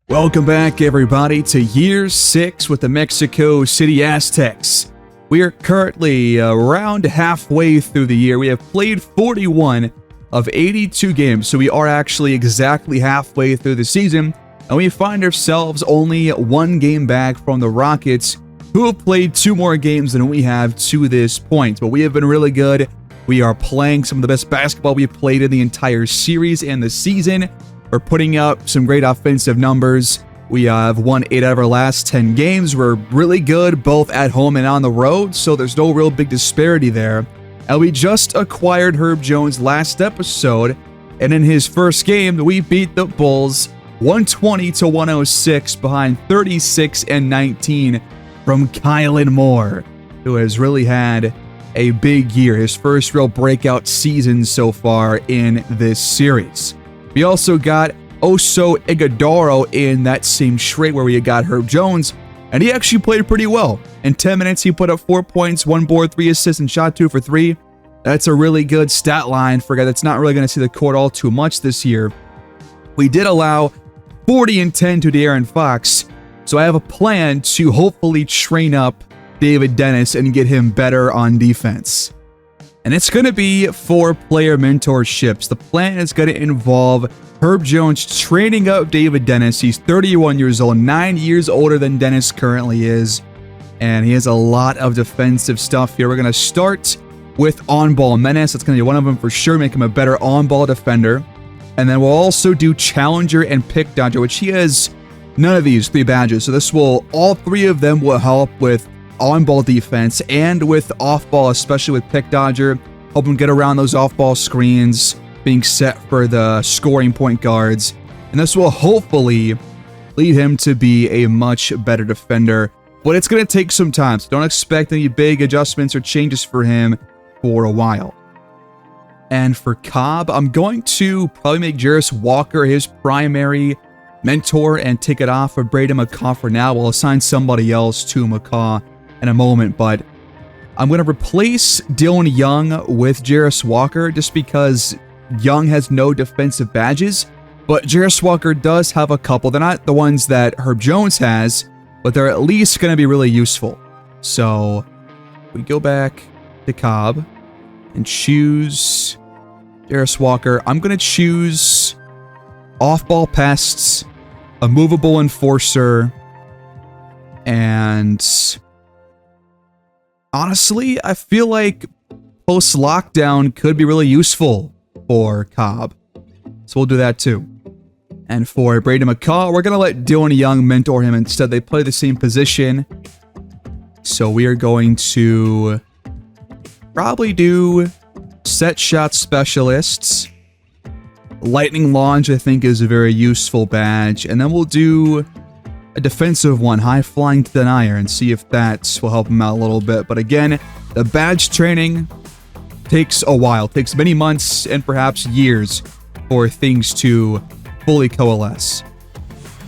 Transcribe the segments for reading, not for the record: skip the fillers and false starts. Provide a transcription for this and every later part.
Welcome back, everybody, to Year 6 with the Mexico City Aztecs. We are currently around halfway through the year. We have played 41 of 82 games, so we are actually exactly halfway through the season, and we find ourselves only one game back from the Rockets, who have played 2 more games than we have to this point. But we have been really good. We are playing some of the best basketball we've played in the entire series and the season. We're putting up some great offensive numbers. We have won 8 out of our last 10 games. We're really good both at home and on the road, so there's no real big disparity there. And we just acquired Herb Jones last episode, and in his first game, we beat the Bulls 120-106 behind 36 and 19 from Kylan Moore, who has really had a big year, his first real breakout season so far in this series. We also got Oso Ighodaro in that same trade where we got Herb Jones, and he actually played pretty well. In 10 minutes, he put up 4 points, 1 board, 3 assists, and shot 2 for 3. That's a really good stat line for a guy that's not really going to see the court all too much this year. We did allow 40 and 10 to De'Aaron Fox, so I have a plan to hopefully train up David Dennis and get him better on defense. And it's going to be 4 player mentorships. The plan is going to involve Herb Jones training up David Dennis. He's 31 years old, 9 years older than Dennis currently is. And he has a lot of defensive stuff here. We're going to start with on-ball menace. That's going to be one of them for sure, make him a better on-ball defender. And then we'll also do challenger and pick dodger, which he has none of these 3 badges. So this will, all 3 of them will help with on-ball defense and with off-ball, especially with pick dodger, help him get around those off-ball screens, being set for the scoring point guards. And this will hopefully lead him to be a much better defender. But it's going to take some time, so don't expect any big adjustments or changes for him for a while. And for Cobb, I'm going to probably make Jarris Walker his primary mentor and take it off of Braden McCaw for now. We'll assign somebody else to McCaw in a moment, but I'm going to replace Dylan Young with Jarris Walker just because Young has no defensive badges, but Jarris Walker does have a couple. They're not the ones that Herb Jones has, but they're at least going to be really useful. So we go back to Cobb and choose Jarris Walker. I'm going to choose off-ball pests, a movable enforcer, and honestly, I feel like post-lockdown could be really useful for Cobb. So we'll do that too. And for Braden McCaw, we're going to let Dylan Young mentor him instead. They play the same position. So we are going to probably do set shot specialists. Lightning Launch, I think, is a very useful badge. And then we'll do a defensive one, High Flying Denier, and see if that will help him out a little bit. But again, the badge training takes a while, takes many months and perhaps years for things to fully coalesce.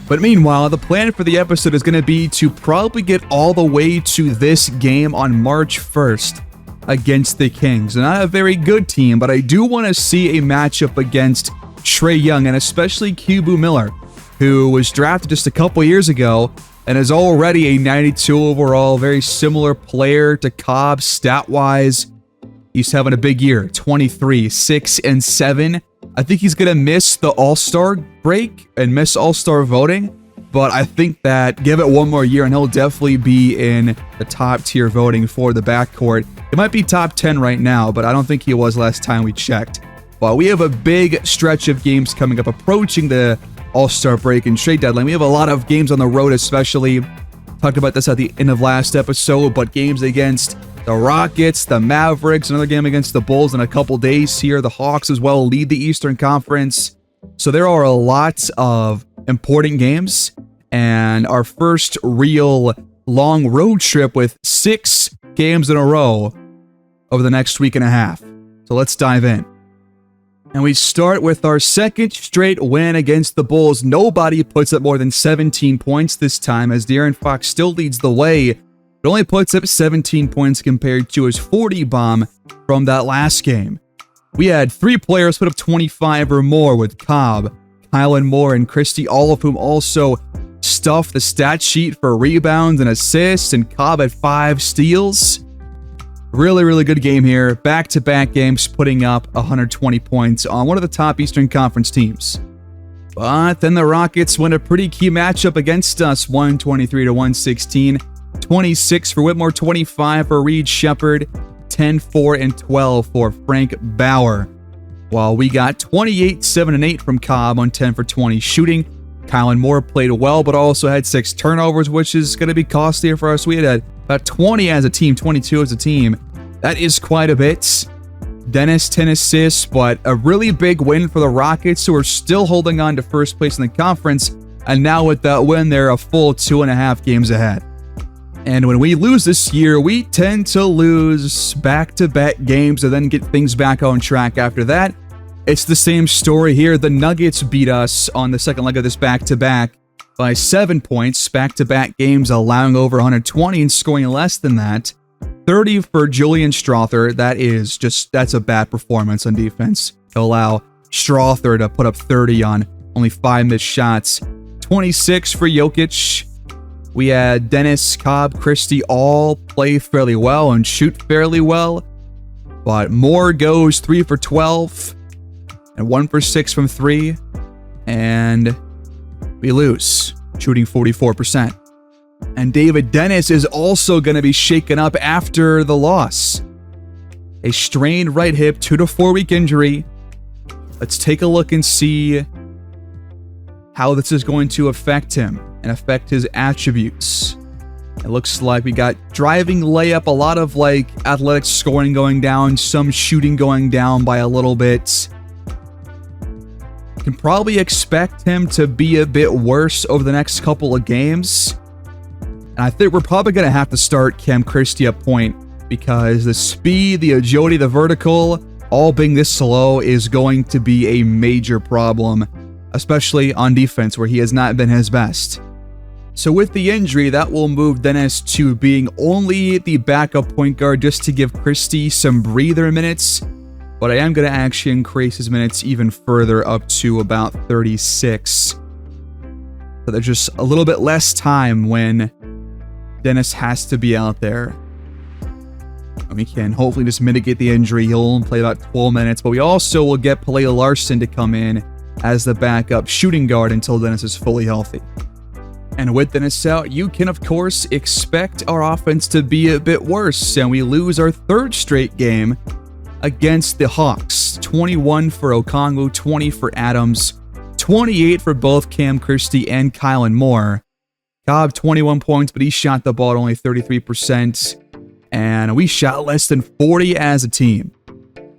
But meanwhile, the plan for the episode is going to be to probably get all the way to this game on March 1st against the Kings. And not a very good team, but I do want to see a matchup against Trae Young and especially Cubu Miller, who was drafted just a couple years ago and is already a 92 overall, very similar player to Cobb stat-wise. He's having a big year, 23, 6, and 7. I think he's going to miss the All-Star break and miss All-Star voting, but I think that give it one more year and he'll definitely be in the top tier voting for the backcourt. It might be top 10 right now, but I don't think he was last time we checked. But we have a big stretch of games coming up, approaching the All-Star break and trade deadline. We have a lot of games on the road, especially. Talked about this at the end of last episode, but games against the Rockets, the Mavericks, another game against the Bulls in a couple days here. The Hawks as well lead the Eastern Conference. So there are a lot of important games, and our first real long road trip with 6 games in a row over the next week and a half. So let's dive in. And we start with our second straight win against the Bulls. Nobody puts up more than 17 points this time, as De'Aaron Fox still leads the way, but only puts up 17 points compared to his 40 bomb from that last game. We had 3 players put up 25 or more with Cobb, Kylan Moore, and Christie, all of whom also stuffed the stat sheet for rebounds and assists, and Cobb had 5 steals. Really, really good game here. Back-to-back games putting up 120 points on one of the top Eastern Conference teams. But then the Rockets win a pretty key matchup against us, 123-116. 26 for Whitmore, 25 for Reed Shepard, 10, 4, and 12 for Frank Bauer. While we got 28, 7, and 8 from Cobb on 10 for 20 shooting. Kylan Moore played well, but also had 6 turnovers, which is going to be costlier for us. We had about 20 as a team, 22 as a team. That is quite a bit. Dennis, 10 assists, but a really big win for the Rockets, who are still holding on to first place in the conference. And now with that win, they're a full 2.5 games ahead. And when we lose this year, we tend to lose back-to-back games and then get things back on track after that. It's the same story here. The Nuggets beat us on the second leg of this back-to-back by 7 points. Back-to-back games allowing over 120 and scoring less than that. 30 for Julian Strother. That's a bad performance on defense to allow Strother to put up 30 on only 5 missed shots. 26 for Jokic. We had Dennis, Cobb, Christie all play fairly well and shoot fairly well. But Moore goes 3 for 12 and 1 for 6 from 3. And we lose, shooting 44%. And David Dennis is also going to be shaken up after the loss. A strained right hip, 2 to 4 week injury. Let's take a look and see how this is going to affect him and affect his attributes. It looks like we got driving layup, a lot of athletic scoring going down, some shooting going down by a little bit. Can probably expect him to be a bit worse over the next couple of games. And I think we're probably going to have to start Cam Christie at point, because the speed, the agility, the vertical, all being this slow is going to be a major problem, especially on defense where he has not been his best. So with the injury, that will move Dennis to being only the backup point guard just to give Christie some breather minutes. But I am going to actually increase his minutes even further up to about 36. So there's just a little bit less time when Dennis has to be out there. And we can hopefully just mitigate the injury. He'll only play about 12 minutes. But we also will get Pele Larson to come in as the backup shooting guard until Dennis is fully healthy. And with Dennis out, you can, of course, expect our offense to be a bit worse. And we lose our 3rd straight game against the Hawks. 21 for Okongwu, 20 for Adams, 28 for both Cam Christie and Kylan Moore. Cobb, 21 points, but he shot the ball at only 33%. And we shot less than 40 as a team.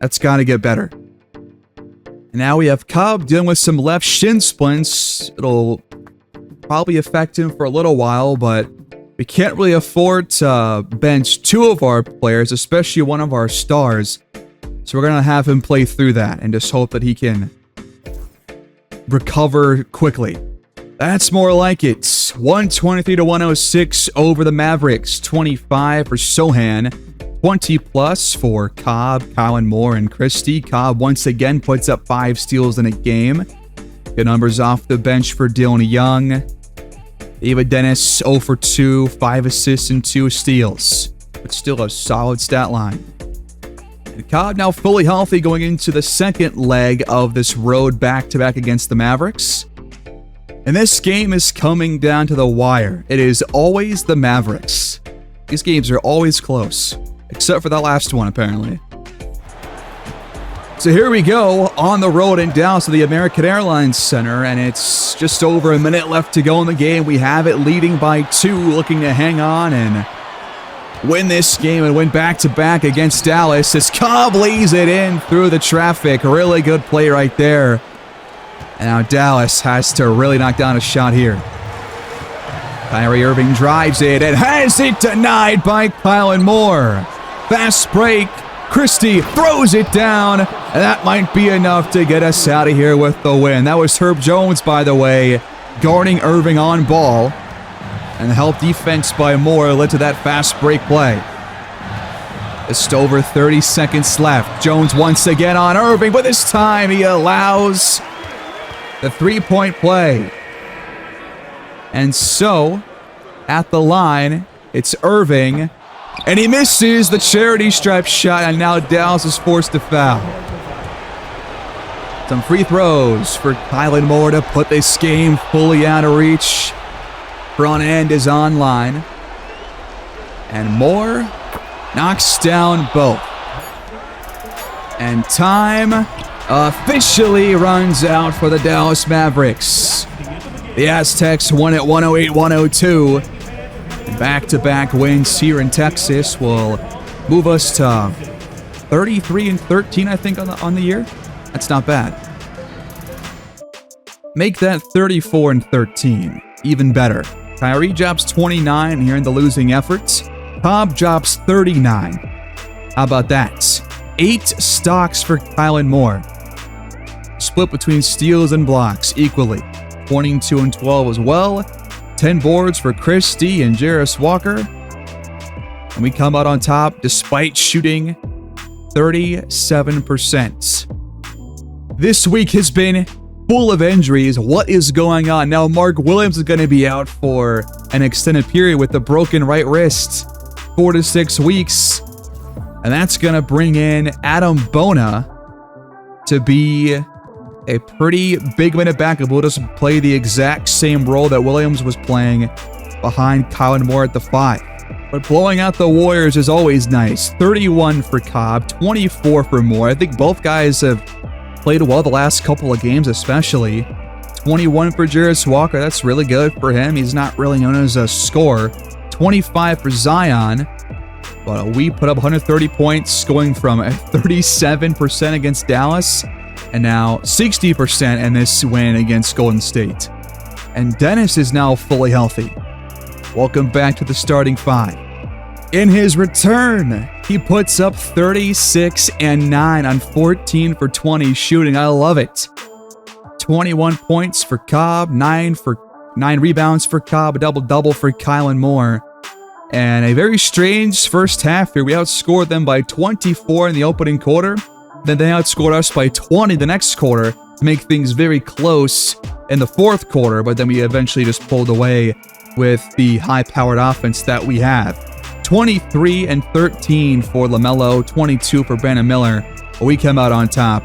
That's got to get better. And now we have Cobb dealing with some left shin splints. It'll probably affect him for a little while, but we can't really afford to bench 2 of our players, especially one of our stars. So we're going to have him play through that and just hope that he can recover quickly. That's more like it. 123-106 over the Mavericks. 25 for Sohan. 20 plus for Cobb, Kylan Moore, and Christie. Cobb once again puts up 5 steals in a game. Good numbers off the bench for Dylan Young. David Dennis, 0 for 2, 5 assists and 2 steals. But still a solid stat line. And Cobb now fully healthy going into the second leg of this road back-to-back against the Mavericks. And this game is coming down to the wire. It is always the Mavericks. These games are always close. Except for that last one, apparently. So here we go, on the road in Dallas to the American Airlines Center, and it's just over a minute left to go in the game. We have it leading by 2, looking to hang on and win this game and win back-to-back against Dallas as Cobb lays it in through the traffic. Really good play right there. And now Dallas has to really knock down a shot here. Kyrie Irving drives it and has it denied by Kylan Moore. Fast break. Christie throws it down, and that might be enough to get us out of here with the win. That was Herb Jones, by the way, guarding Irving on ball. And the help defense by Moore led to that fast break play. Just over 30 seconds left. Jones once again on Irving, but this time he allows the 3-point play. And so, at the line, it's Irving. And he misses the charity stripe shot, and now Dallas is forced to foul. Some free throws for Kylan Moore to put this game fully out of reach. Front end is online. And Moore knocks down both. And time officially runs out for the Dallas Mavericks. The Aztecs won at 108-102. Back-to-back wins here in Texas will move us to 33-13, I think, on the year. That's not bad. Make that 34-13 even better. Kyrie drops 29 here in the losing efforts. Cobb drops 39. How about that? 8 stocks for Kylan Moore. Split between steals and blocks equally. 22 and 12 as well. 10 boards for Christie and Jarris Walker. And we come out on top despite shooting 37%. This week has been full of injuries. What is going on? Now Mark Williams is going to be out for an extended period with a broken right wrist. 4 to 6 weeks. And that's going to bring in Adam Bona to be a pretty big minute backup. Will just play the exact same role that Williams was playing behind Kylan Moore at the 5. But blowing out the Warriors is always nice. 31 for Cobb, 24 for Moore. I think both guys have played well the last couple of games especially. 21 for Jarris Walker. That's really good for him. He's not really known as a scorer. 25 for Zion. But we put up 130 points, going from 37% against Dallas and now 60% in this win against Golden State. And Dennis is now fully healthy. Welcome back to the starting 5. In his return, he puts up 36 and 9 on 14 for 20 shooting. I love it. 21 points for Cobb, 9 rebounds for Cobb, a double-double for Kylan Moore. And a very strange first half here. We outscored them by 24 in the opening quarter. Then they outscored us by 20 the next quarter to make things very close in the fourth quarter. But then we eventually just pulled away with the high-powered offense that we have. 23 and 13 for LaMelo, 22 for Brandon Miller. But we come out on top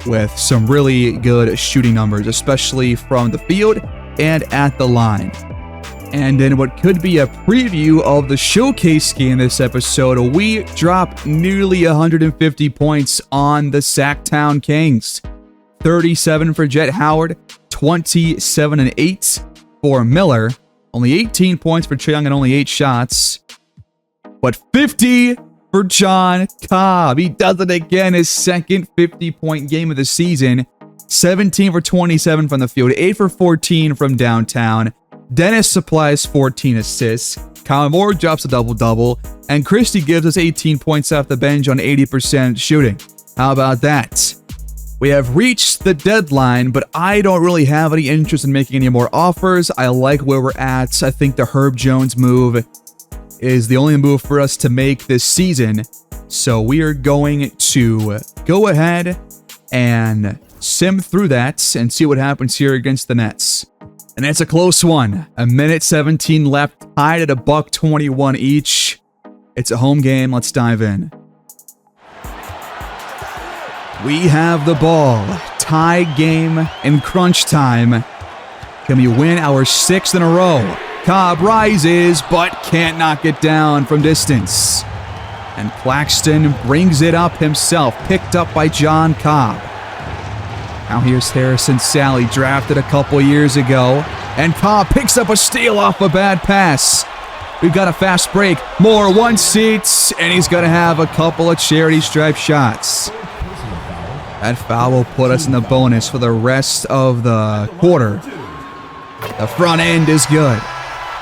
with some really good shooting numbers, especially from the field and at the line. And in what could be a preview of the showcase game this episode, we drop nearly 150 points on the Sacktown Kings. 37 for Jet Howard, 27 and 8 for Miller. Only 18 points for Trae Young and only 8 shots. But 50 for John Cobb. He does it again, his second 50-point game of the season. 17 for 27 from the field, 8 for 14 from downtown. Dennis supplies 14 assists. Kylan Moore drops a double-double. And Christie gives us 18 points off the bench on 80% shooting. How about that? We have reached the deadline, but I don't really have any interest in making any more offers. I like where we're at. I think the Herb Jones move is the only move for us to make this season. So we are going to go ahead and sim through that and see what happens here against the Nets. And it's a close one. A minute 17 left, tied at $1.21 each. It's a home game. Let's dive in. We have the ball. Tie game in crunch time. Can we win our 6th in a row? Cobb rises, but can't knock it down from distance. And Claxton brings it up himself, picked up by John Cobb. Now here's Harrison Sally, drafted a couple years ago. And Cobb picks up a steal off a bad pass. We've got a fast break. Moore one seats, and he's going to have a couple of charity stripe shots. That foul will put us in the bonus for the rest of the quarter. The front end is good.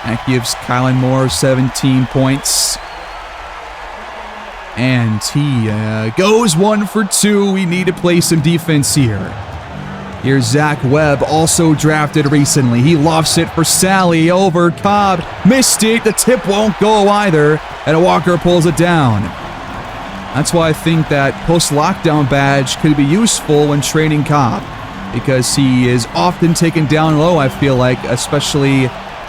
That gives Kylan Moore 17 points. And he goes 1 for 2. We need to play some defense here. Here's Zach Webb, also drafted recently. He lofts it for Sally over Cobb. Missed it. The tip won't go either. And Walker pulls it down. That's why I think that post-lockdown badge could be useful when training Cobb, because he is often taken down low, I feel like, especially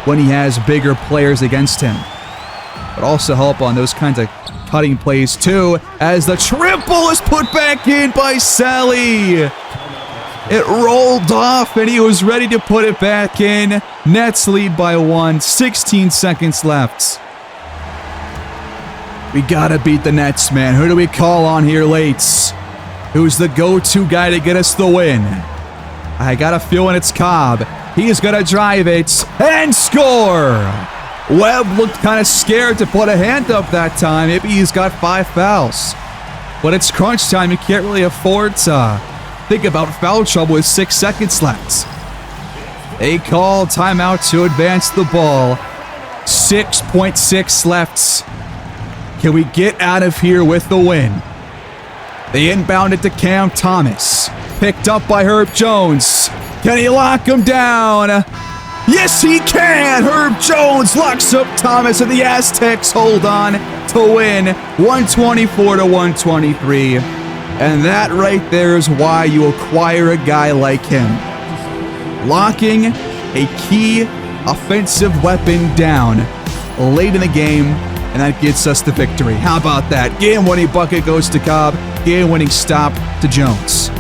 when he has bigger players against him. But also help on those kinds of cutting plays too, as the triple is put back in by Sally. It rolled off and he was ready to put it back in. Nets lead by 1, 16 seconds left. We gotta beat the Nets, man. Who do we call on here late? Who's the go-to guy to get us the win? I got a feeling it's Cobb. He's gonna drive it and score. Webb looked kind of scared to put a hand up that time. Maybe he's got 5 fouls. But it's crunch time. You can't really afford to think about foul trouble with 6 seconds left. They call timeout to advance the ball. 6.6 left. Can we get out of here with the win? They inbound it to Cam Thomas. Picked up by Herb Jones. Can he lock him down? Yes, he can! Herb Jones locks up Thomas, and the Aztecs hold on to win 124-123. And that right there is why you acquire a guy like him. Locking a key offensive weapon down late in the game, and that gets us the victory. How about that? Game-winning bucket goes to Cobb. Game-winning stop to Jones.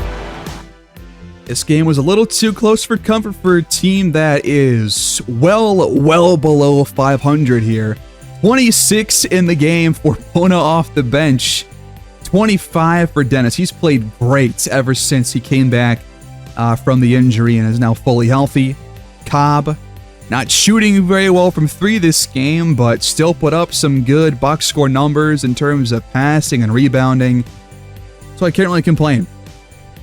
This game was a little too close for comfort for a team that is well below 500 here. 26 in the game for Pona off the bench. 25 for Dennis. He's played great ever since he came back from the injury and is now fully healthy. Cobb, not shooting very well from 3 this game, but still put up some good box score numbers in terms of passing and rebounding. So I can't really complain.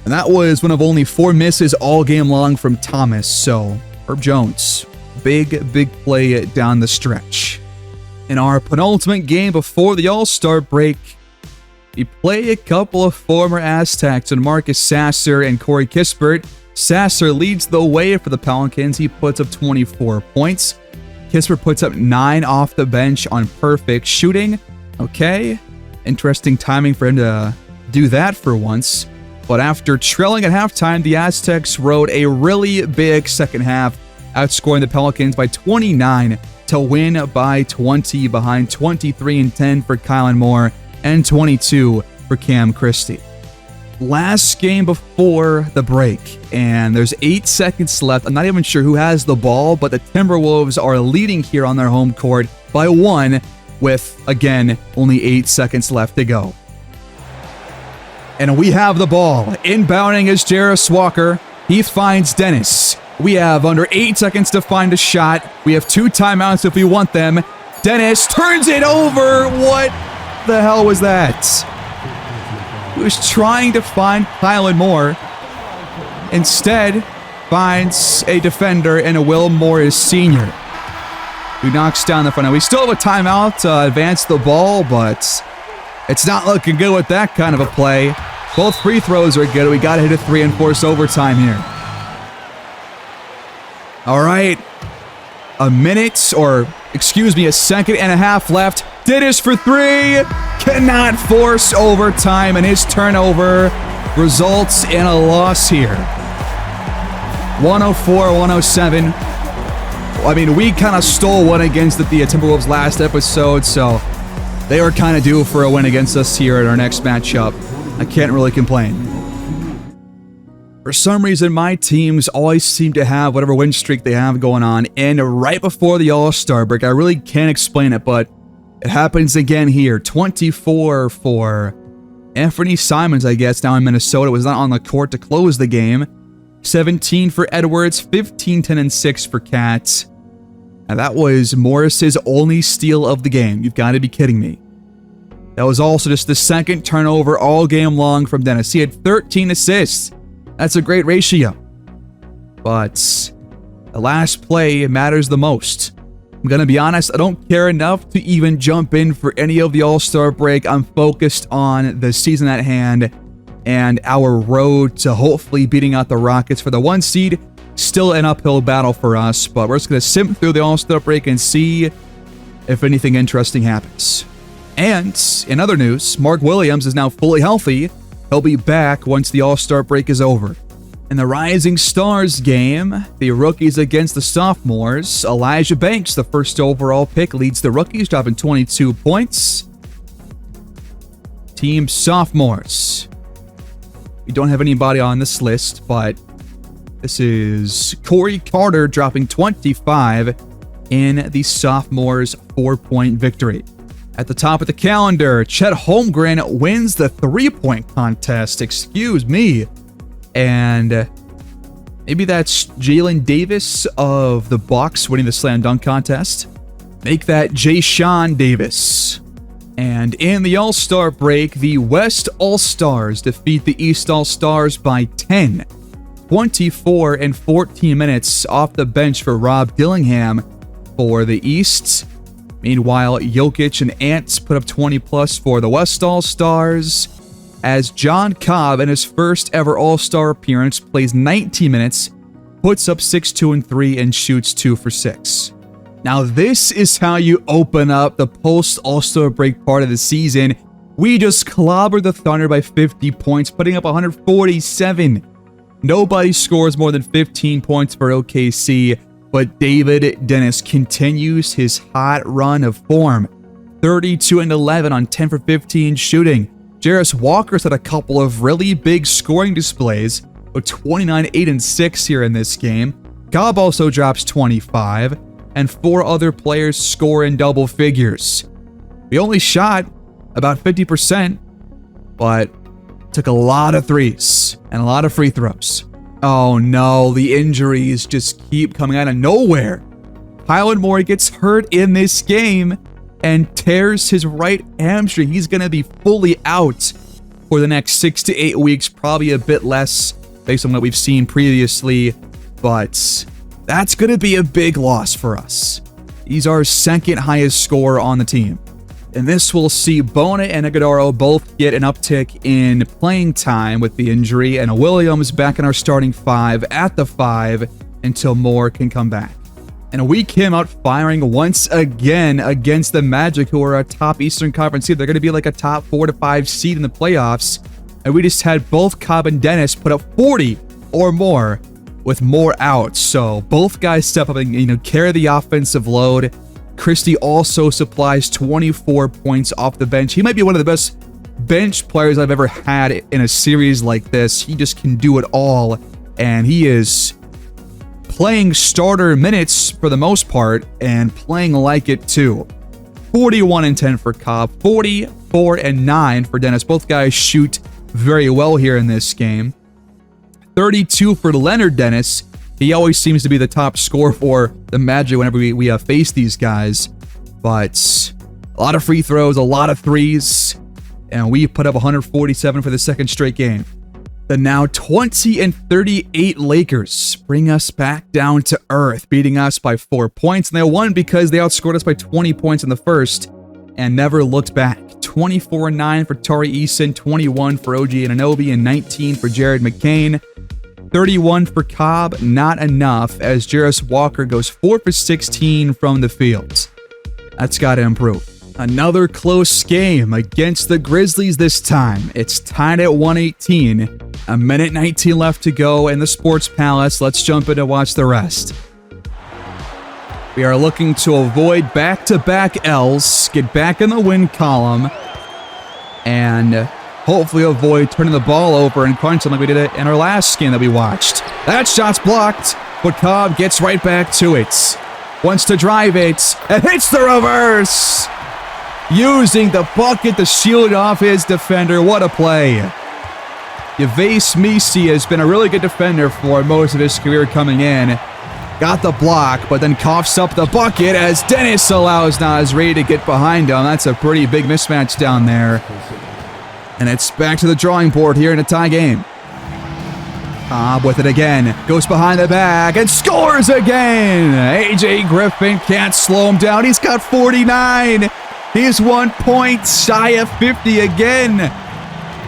And that was one of only 4 misses all game long from Thomas. So Herb Jones, big play down the stretch. In our penultimate game before the All-Star break, we play a couple of former Aztecs and Marcus Sasser and Corey Kispert. Sasser leads the way for the Pelicans. He puts up 24 points. Kispert puts up 9 off the bench on perfect shooting. Okay, interesting timing for him to do that for once. But after trailing at halftime, the Aztecs rode a really big second half, outscoring the Pelicans by 29 to win by 20, behind 23 and 10 for Kylan Moore and 22 for Cam Christie. Last game before the break, and there's 8 seconds left. I'm not even sure who has the ball, but the Timberwolves are leading here on their home court by 1 with, again, only 8 seconds left to go. And we have the ball. Inbounding is Jarris Walker. He finds Dennis. We have under 8 seconds to find a shot. We have 2 timeouts if we want them. Dennis turns it over. What the hell was that? He was trying to find Kylan Moore. Instead, finds a defender and a Will Morris Sr. who knocks down the front. Now, we still have a timeout to advance the ball, but it's not looking good with that kind of a play. Both free throws are good. We got to hit a 3 and force overtime here. All right. A second and a half left. Dennis for 3. Cannot force overtime, and his turnover results in a loss here. 104-107. I mean, we kind of stole one against the Timberwolves last episode, so they were kind of due for a win against us here in our next matchup. I can't really complain. For some reason, my teams always seem to have whatever win streak they have going on, and right before the All-Star break, I really can't explain it, but it happens again here. 24 for Anthony Simons, I guess, now in Minnesota, was not on the court to close the game. 17 for Edwards, 15, 10, and 6 for Cat. And that was Morris's only steal of the game. You've got to be kidding me. That was also just the second turnover all game long from Dennis. He had 13 assists. That's a great ratio. But the last play matters the most. I'm going to be honest, I don't care enough to even jump in for any of the All-Star break. I'm focused on the season at hand and our road to hopefully beating out the Rockets for the 1 seed. Still an uphill battle for us, but we're just going to simp through the All-Star break and see if anything interesting happens. And in other news, Mark Williams is now fully healthy. He'll be back once the All-Star break is over. In the Rising Stars game, the rookies against the sophomores, Elijah Banks, the first overall pick, leads the rookies, dropping 22 points. Team sophomores. We don't have anybody on this list, but this is Corey Carter dropping 25 in the sophomores' 4-point victory. At the top of the calendar, Chet Holmgren wins the 3-point contest. Excuse me. And maybe that's Jalen Davis of the Bucks winning the slam dunk contest. Make that Jay-Sean Davis. And in the All-Star break, the West All-Stars defeat the East All-Stars by 10. 24 and 14 minutes off the bench for Rob Dillingham for the East. Meanwhile, Jokic and Ants put up 20 plus for the West All-Stars, as John Cobb, in his first ever All-Star appearance, plays 19 minutes, puts up 6, 2, and 3, and shoots 2 for 6. Now, this is how you open up the post-All-Star break part of the season. We just clobbered the Thunder by 50 points, putting up 147. Nobody scores more than 15 points for OKC, but David Dennis continues his hot run of form. 32 and 11 on 10 for 15 shooting. Jarris Walker's had a couple of really big scoring displays, with 29, 8, and 6 here in this game. Cobb also drops 25, and 4 other players score in double figures. We only shot about 50%, but took a lot of threes and a lot of free throws. Oh no, the injuries just keep coming out of nowhere. Kylan Moore gets hurt in this game and tears his right hamstring. He's going to be fully out for the next 6 to 8 weeks, probably a bit less based on what we've seen previously, but that's going to be a big loss for us. He's our second highest scorer on the team. And this will see Bona and Iguodaro both get an uptick in playing time with the injury, and Williams back in our starting 5 at the 5 until Moore can come back. And we came out firing once again against the Magic, who are a top Eastern Conference seed. They're going to be like a top 4 to 5 seed in the playoffs. And we just had both Cobb and Dennis put up 40 or more with Moore out. So both guys step up and carry the offensive load. Christie also supplies 24 points off the bench. He might be one of the best bench players I've ever had in a series like this. He just can do it all. And he is playing starter minutes for the most part and playing like it too. 41 and 10 for Cobb, 44 and 9 for Dennis. Both guys shoot very well here in this game. 32 for Leonard Dennis. He always seems to be the top scorer for the Magic whenever we face these guys. But a lot of free throws, a lot of threes, and we put up 147 for the second straight game. The now 20 and 38 Lakers bring us back down to earth, beating us by 4 points. And they won because they outscored us by 20 points in the first and never looked back. 24-9 for Tari Eason, 21 for OG Anunoby, and 19 for Jared McCain. 31 for Cobb, not enough, as Jarris Walker goes 4 for 16 from the field. That's got to improve. Another close game against the Grizzlies this time. It's tied at 118. A minute 19 left to go in the Sports Palace. Let's jump in and watch the rest. We are looking to avoid back-to-back L's, get back in the win column, and hopefully avoid turning the ball over and crunching like we did it in our last game that we watched. That shot's blocked, but Cobb gets right back to it. Wants to drive it, and hits the reverse! Using the bucket to shield off his defender. What a play. Yves Misi has been a really good defender for most of his career coming in. Got the block, but then coughs up the bucket as Dennis allows Nasri to get behind him. That's a pretty big mismatch down there. And it's back to the drawing board here in a tie game. Cobb with it again. Goes behind the back and scores again. AJ Griffin can't slow him down. He's got 49. He's 1 point shy of 50 again.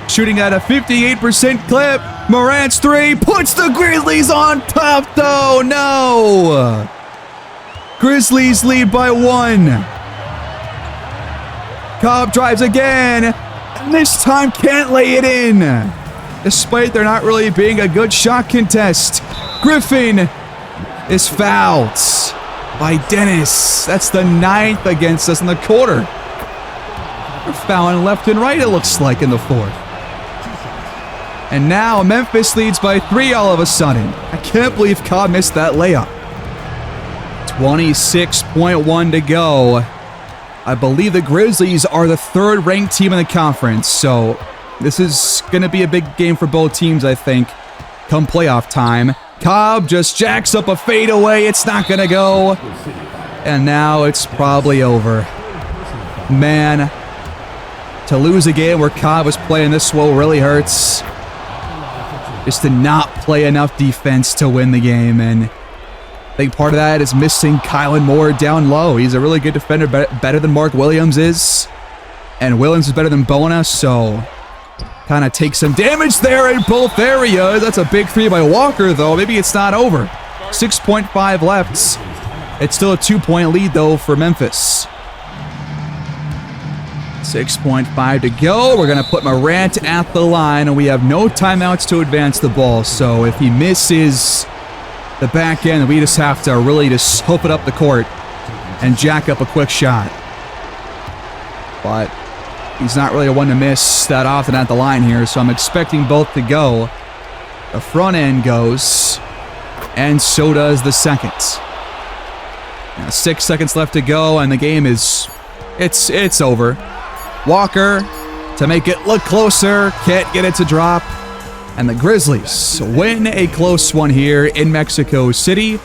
Shooting at a 58% clip. Morant's three puts the Grizzlies on top, though. No. Grizzlies lead by 1. Cobb drives again. And this time can't lay it in. despite there not really being a good shot contest. Griffin is fouled by Dennis. That's the 9th against us in the quarter. We're fouling left and right, it looks like, in the 4th. And now Memphis leads by 3 all of a sudden. I can't believe Cobb missed that layup. 26.1 to go. I believe the Grizzlies are the 3rd ranked team in the conference, so this is going to be a big game for both teams, I think, come playoff time. Cobb just jacks up a fadeaway. It's not going to go. And now it's probably over. Man, to lose a game where Cobb was playing this well really hurts. Just to not play enough defense to win the game, and I think part of that is missing Kylan Moore down low. He's a really good defender, better than Mark Williams is. And Williams is better than Bona, so kind of take some damage there in both areas. That's a big 3 by Walker, though. Maybe it's not over. 6.5 left. It's still a 2-point lead, though, for Memphis. 6.5 to go. We're going to put Morant at the line, and we have no timeouts to advance the ball. So if he misses the back end, we just have to really just hoof it up the court and jack up a quick shot. But he's not really a one to miss that often at the line here, so I'm expecting both to go. The front end goes, and so does the second. Now 6 seconds left to go, and the game is, it's over. Walker to make it look closer, can't get it to drop. And the Grizzlies win a close one here in Mexico City.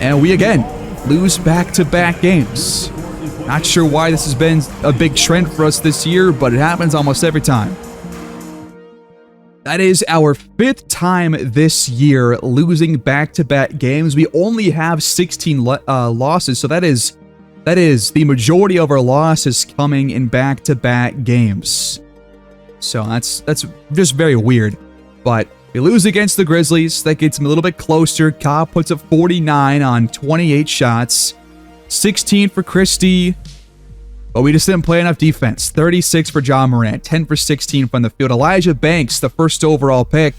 And we again lose back-to-back games. Not sure why this has been a big trend for us this year, but it happens almost every time. That is our 5th time this year losing back-to-back games. We only have 16 losses, so that is the majority of our losses coming in back-to-back games. So that's just very weird. But we lose against the Grizzlies. That gets them a little bit closer. Cobb puts up 49 on 28 shots. 16 for Christie. But we just didn't play enough defense. 36 for John Morant. 10 for 16 from the field. Elijah Banks, the first overall pick,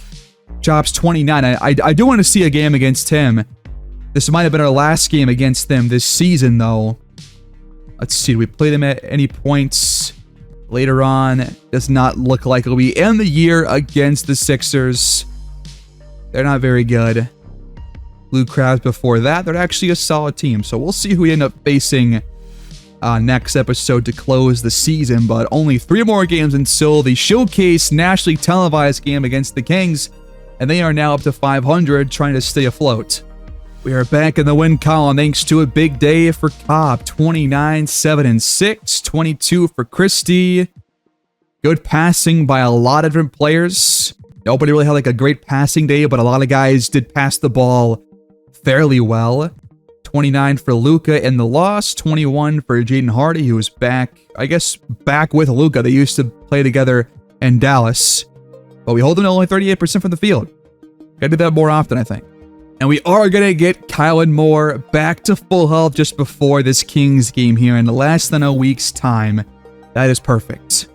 drops 29. I do want to see a game against him. This might have been our last game against them this season, though. Let's see. Do we play them at any points later on? Does not look like it'll be end the year against the Sixers. They're not very good. Blue Crabs before that. They're actually a solid team. So we'll see who we end up facing next episode to close the season. But only 3 more games until the showcase nationally televised game against the Kings. And they are now up to 500, trying to stay afloat. We are back in the win column thanks to a big day for Cobb. 29, 7, and 6. 22 for Christie. Good passing by a lot of different players. Nobody really had like a great passing day, but a lot of guys did pass the ball fairly well. 29 for Luka in the loss. 21 for Jaden Hardy, who was back, I guess, back with Luka. They used to play together in Dallas. But we hold them to only 38% from the field. Gotta do that more often, I think. And we are going to get Kylan Moore back to full health just before this Kings game here in less than a week's time. That is perfect.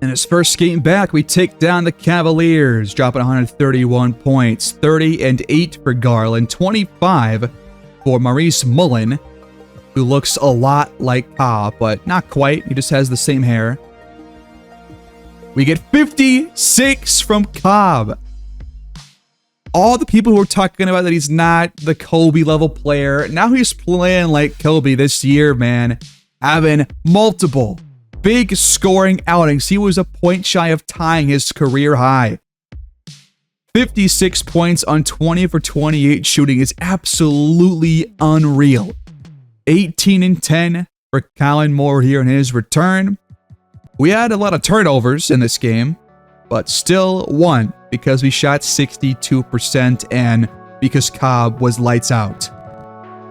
In his first game back, we take down the Cavaliers, dropping 131 points. 30 and 8 for Garland, 25 for Maurice Mullen, who looks a lot like Cobb, but not quite. He just has the same hair. We get 56 from Cobb. All the people who were talking about that he's not the Kobe level player, now he's playing like Kobe this year, man. Having multiple big scoring outings. He was a point shy of tying his career high. 56 points on 20 for 28 shooting is absolutely unreal. 18 and 10 for Kylan Moore here in his return. We had a lot of turnovers in this game, but still won because we shot 62% and because Cobb was lights out.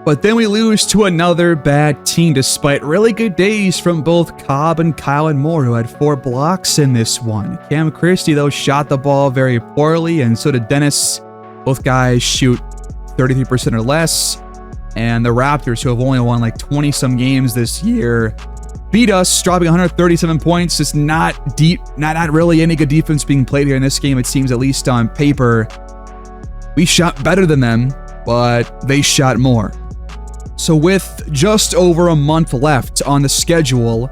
But then we lose to another bad team despite really good days from both Cobb and Kylan Moore, who had 4 blocks in this one. Cam Christie, though, shot the ball very poorly, and so did Dennis. Both guys shoot 33% or less. And the Raptors, who have only won like 20-some games this year, beat us, dropping 137 points. It's not deep, not really any good defense being played here in this game, it seems, at least on paper. We shot better than them, but they shot more. So with just over a month left on the schedule,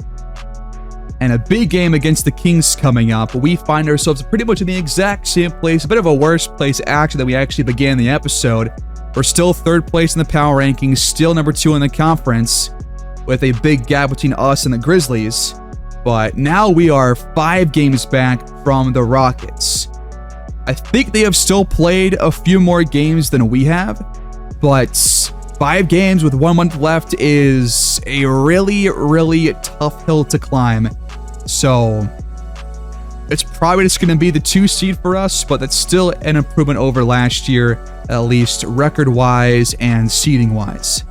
and a big game against the Kings coming up, we find ourselves pretty much in the exact same place, a bit of a worse place actually than we actually began the episode. We're still third place in the power rankings, still number 2 in the conference, with a big gap between us and the Grizzlies. But now we are 5 games back from the Rockets. I think they have still played a few more games than we have, but 5 games with 1 month left is a really, really tough hill to climb. So it's probably just going to be the 2 seed for us, but that's still an improvement over last year, at least record-wise and seeding-wise.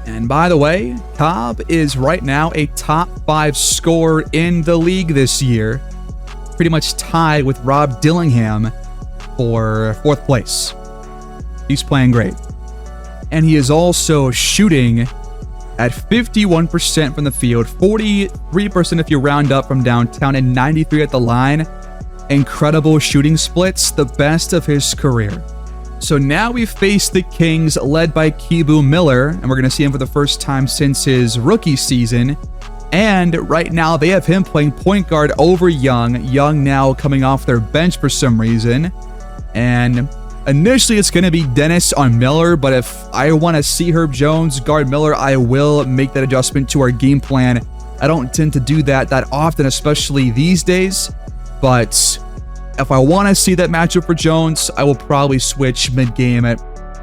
And by the way, Cobb is right now a top 5 scorer in the league this year, pretty much tied with Rob Dillingham for 4th place. He's playing great. And he is also shooting at 51% from the field, 43% if you round up from downtown, and 93% at the line. Incredible shooting splits, the best of his career. So now we face the Kings, led by Kibu Miller, and we're going to see him for the first time since his rookie season. And right now they have him playing point guard over Young. Young now coming off their bench for some reason. And initially, it's going to be Dennis on Miller, but if I want to see Herb Jones guard Miller, I will make that adjustment to our game plan. I don't tend to do that often, especially these days, but if I want to see that matchup for Jones, I will probably switch mid-game at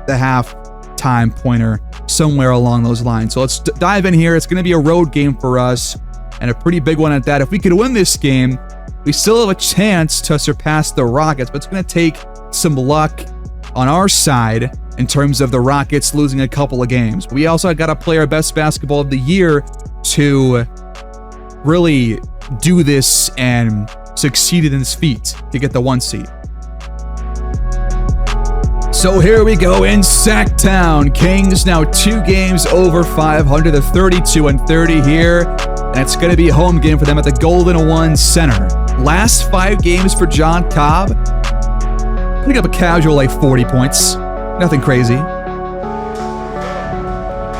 the half-time pointer, somewhere along those lines. So let's dive in here. It's going to be a road game for us, and a pretty big one at that. If we could win this game, we still have a chance to surpass the Rockets, but it's going to take some luck on our side in terms of the Rockets losing a couple of games. We also got to play our best basketball of the year to really do this and succeed in this feat to get the 1 seed. So here we go in Sacktown. Kings now 2 games over 500. They're 32-30 here, and it's going to be a home game for them at the Golden One Center. Last 5 games for John Cobb, putting up a casual like 40 points. Nothing crazy.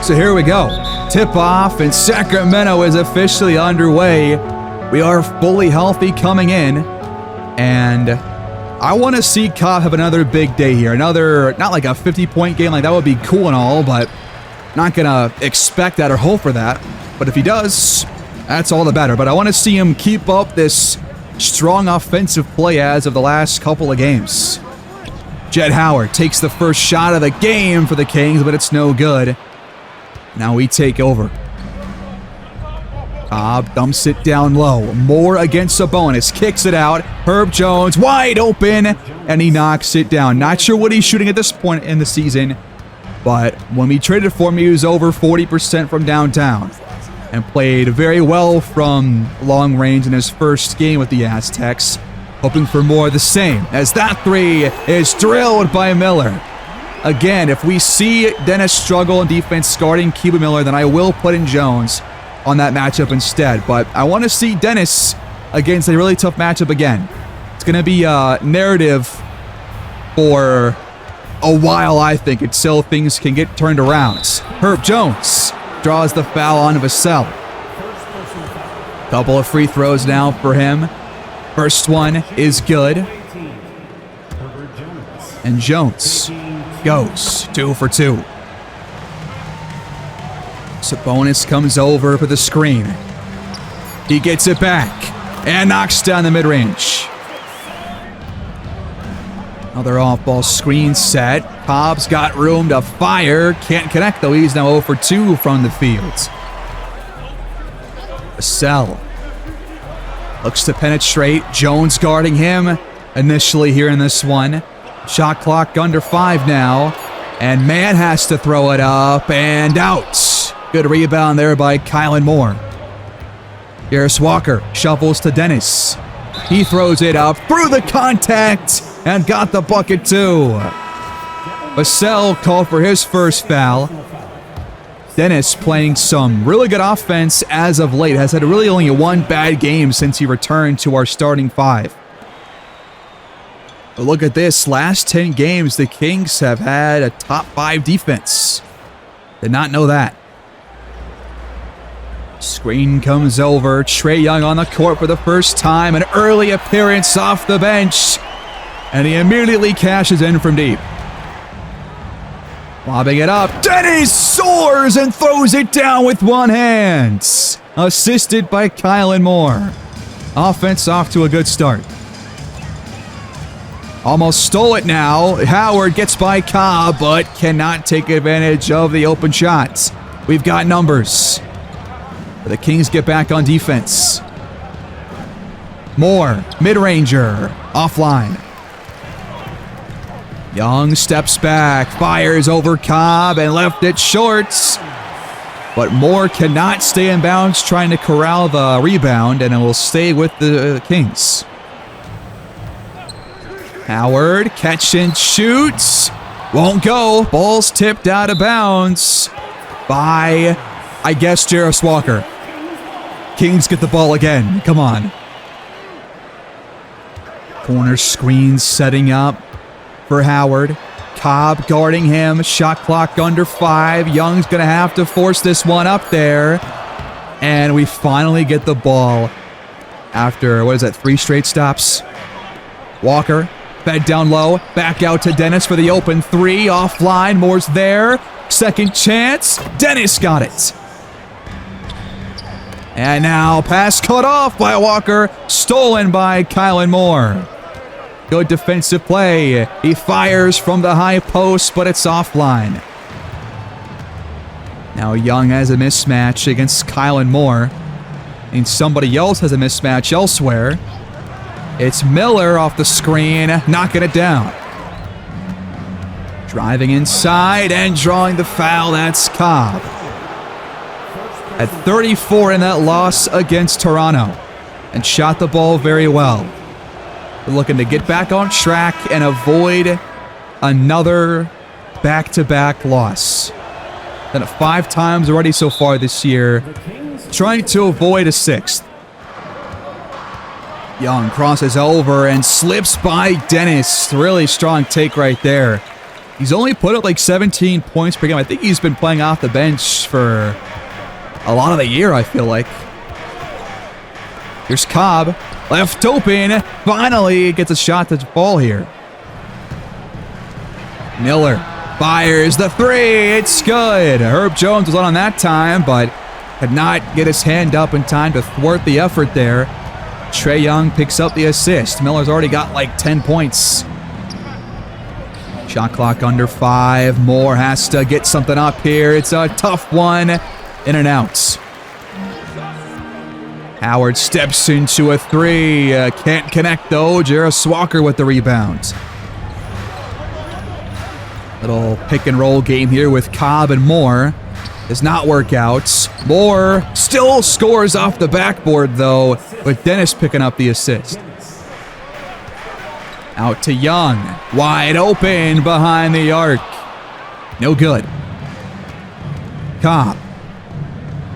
So here we go. Tip-off, and Sacramento is officially underway. We are fully healthy coming in, and I want to see Cobb have another big day here. Another, not like a 50-point game, like that would be cool and all, but not going to expect that or hope for that. But if he does, that's all the better. But I want to see him keep up this strong offensive play as of the last couple of games. Jett Howard takes the first shot of the game for the Kings, but it's no good. Now we take over. Cobb dumps it down low. Moore against Sabonis. Kicks it out. Herb Jones wide open, and he knocks it down. Not sure what he's shooting at this point in the season, but when we traded for him, he was over 40% from downtown and played very well from long range in his first game with the Aztecs. Hoping for more of the same, as that 3 is drilled by Miller. Again, if we see Dennis struggle in defense guarding Kibu Miller, then I will put in Jones on that matchup instead. But I want to see Dennis against a really tough matchup again. It's going to be a narrative for a while, I think, until things can get turned around. Herb Jones draws the foul on Vassell. Couple of free throws now for him. First one is good. And Jones goes 2 for 2. Sabonis comes over for the screen. He gets it back and knocks down the mid-range. Another off-ball screen set. Cobb's got room to fire. Can't connect, though. He's now 0 for 2 from the field. Vassell looks to penetrate. Jones guarding him initially here in this one. Shot clock under 5 now. And Mann has to throw it up and out. Good rebound there by Kylan Moore. Harris Walker shuffles to Dennis. He throws it up through the contact and got the bucket too. Vassell called for his first foul. Dennis playing some really good offense as of late. Has had really only one bad game since he returned to our starting five. But look at this. Last 10 games, the Kings have had a top 5 defense. Did not know that. Screen comes over. Trae Young on the court for the first time. An early appearance off the bench. And he immediately cashes in from deep. Lobbing it up. Dennis soars and throws it down with one hand. Assisted by Kylan Moore. Offense off to a good start. Almost stole it now. Howard gets by Cobb, but cannot take advantage of the open shots. We've got numbers. The Kings get back on defense. Moore, mid-ranger, offline. Young steps back, fires over Cobb and left it short. But Moore cannot stay in bounds, trying to corral the rebound, and it will stay with the Kings. Howard, catch and shoots. Won't go. Ball's tipped out of bounds by, I guess, Jarris Walker. Kings get the ball again. Come on. Corner screen setting up for Howard. Cobb guarding him. Shot clock under 5. Young's going to have to force this one up there. And we finally get the ball after, 3 straight stops. Walker, fed down low. Back out to Dennis for the open 3. Offline. Moore's there. Second chance. Dennis got it. And now pass cut off by Walker. Stolen by Kylan Moore. Good defensive play. He fires from the high post, but it's offline. Now Young has a mismatch against Kylan Moore. And somebody else has a mismatch elsewhere. It's Miller off the screen, knocking it down. Driving inside and drawing the foul, that's Cobb. At 34 in that loss against Toronto. And shot the ball very well. We're looking to get back on track and avoid another back-to-back loss. Done it 5 times already so far this year. Trying to avoid a 6th. Young crosses over and slips by Dennis. Really strong take right there. He's only put up like 17 points per game. I think he's been playing off the bench for a lot of the year, I feel like. Here's Cobb. Left open. Finally gets a shot to fall here. Miller fires the 3. It's good. Herb Jones was on that time, but could not get his hand up in time to thwart the effort there. Trae Young picks up the assist. Miller's already got like 10 points. Shot clock under 5. Moore has to get something up here. It's a tough one. In and out. Howard steps into a 3. Can't connect though. Jarris Walker with the rebound. Little pick and roll game here with Cobb and Moore. Does not work out. Moore still scores off the backboard though, with Dennis picking up the assist. Out to Young. Wide open behind the arc. No good. Cobb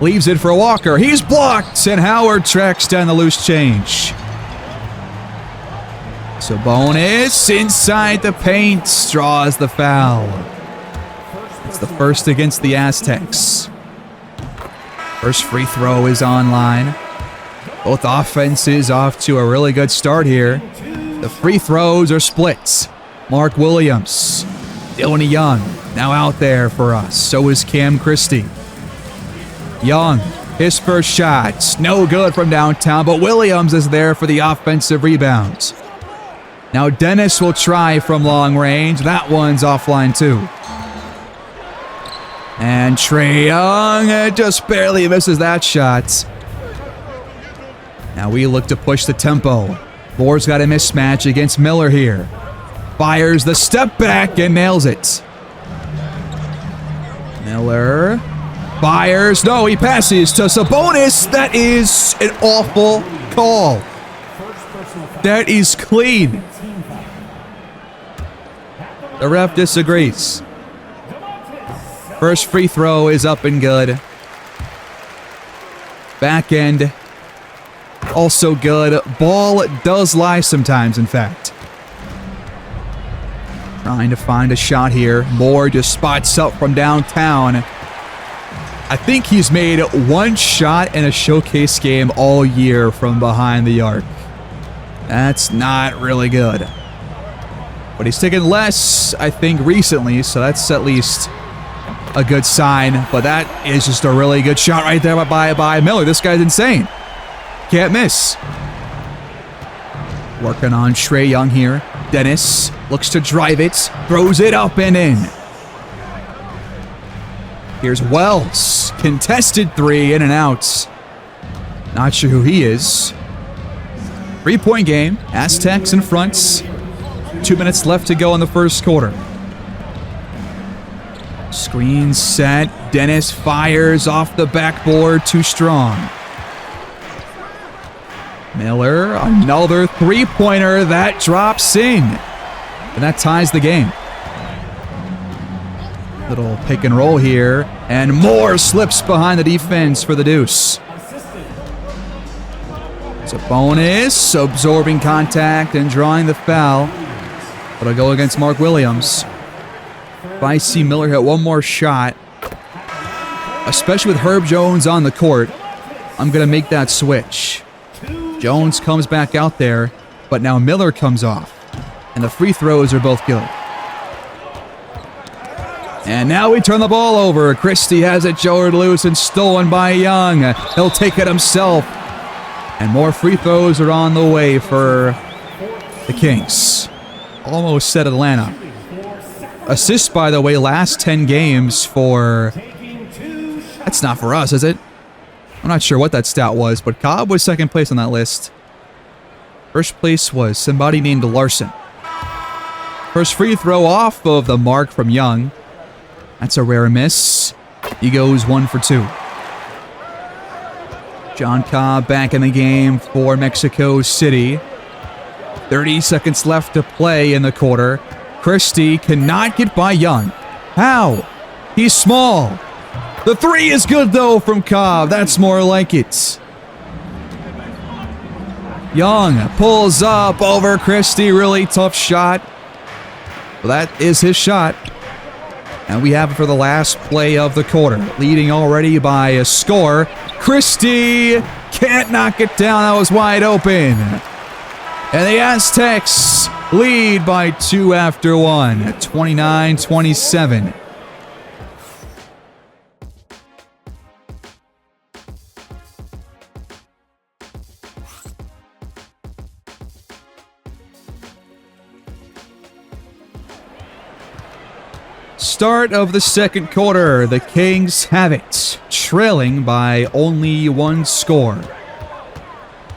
leaves it for Walker. He's blocked, and Howard tracks down the loose change. Sabonis inside the paint, draws the foul. It's the first against the Aztecs. First free throw is online. Both offenses off to a really good start here. The free throws are split. Mark Williams, Dylan Young, now out there for us. So is Cam Christie. Young, his first shot, no good from downtown, but Williams is there for the offensive rebound. Now Dennis will try from long range. That one's offline too. And Trae Young just barely misses that shot. Now we look to push the tempo. Moore's got a mismatch against Miller here. Fires the step back and nails it. Miller fires. No, he passes to Sabonis. That is an awful call. That is clean. The ref disagrees. First free throw is up and good. Back end, also good. Ball does lie sometimes, in fact. Trying to find a shot here. Moore just spots up from downtown. I think he's made one shot in a showcase game all year from behind the arc. That's not really good. But he's taken less, I think, recently, so that's at least a good sign. But that is just a really good shot right there by Miller. This guy's insane. Can't miss. Working on Trae Young here. Dennis looks to drive it, throws it up and in. Here's Wells. Contested three, in and out. Not sure who he is. 3-point game. Aztecs in front. 2 minutes left to go in the first quarter. Screen set. Dennis fires off the backboard. Too strong. Miller, another three-pointer that drops in. And that ties the game. Little pick and roll here. And Moore slips behind the defense for the deuce. Sabonis absorbing contact and drawing the foul. But I'll go against Mark Williams. If I see Miller hit one more shot, especially with Herb Jones on the court, I'm going to make that switch. Jones comes back out there, but now Miller comes off. And the free throws are both good. And now we turn the ball over. Christie has it jarred loose and stolen by Young. He'll take it himself. And more free throws are on the way for the Kings. Almost set Atlanta. Assists, by the way, last 10 games for... That's not for us, is it? I'm not sure what that stat was, but Cobb was second place on that list. First place was somebody named Larson. First free throw off of the mark from Young. That's a rare miss. He goes 1 for 2. John Cobb back in the game for Mexico City. 30 seconds left to play in the quarter. Christie cannot get by Young. How? He's small. The three is good, though, from Cobb. That's more like it. Young pulls up over Christie. Really tough shot. Well, that is his shot. And we have it for the last play of the quarter. Leading already by a score. Christie can't knock it down. That was wide open. And the Aztecs lead by 2 after 1. 29-27. Start of the second quarter. The Kings have it, trailing by only 1 score.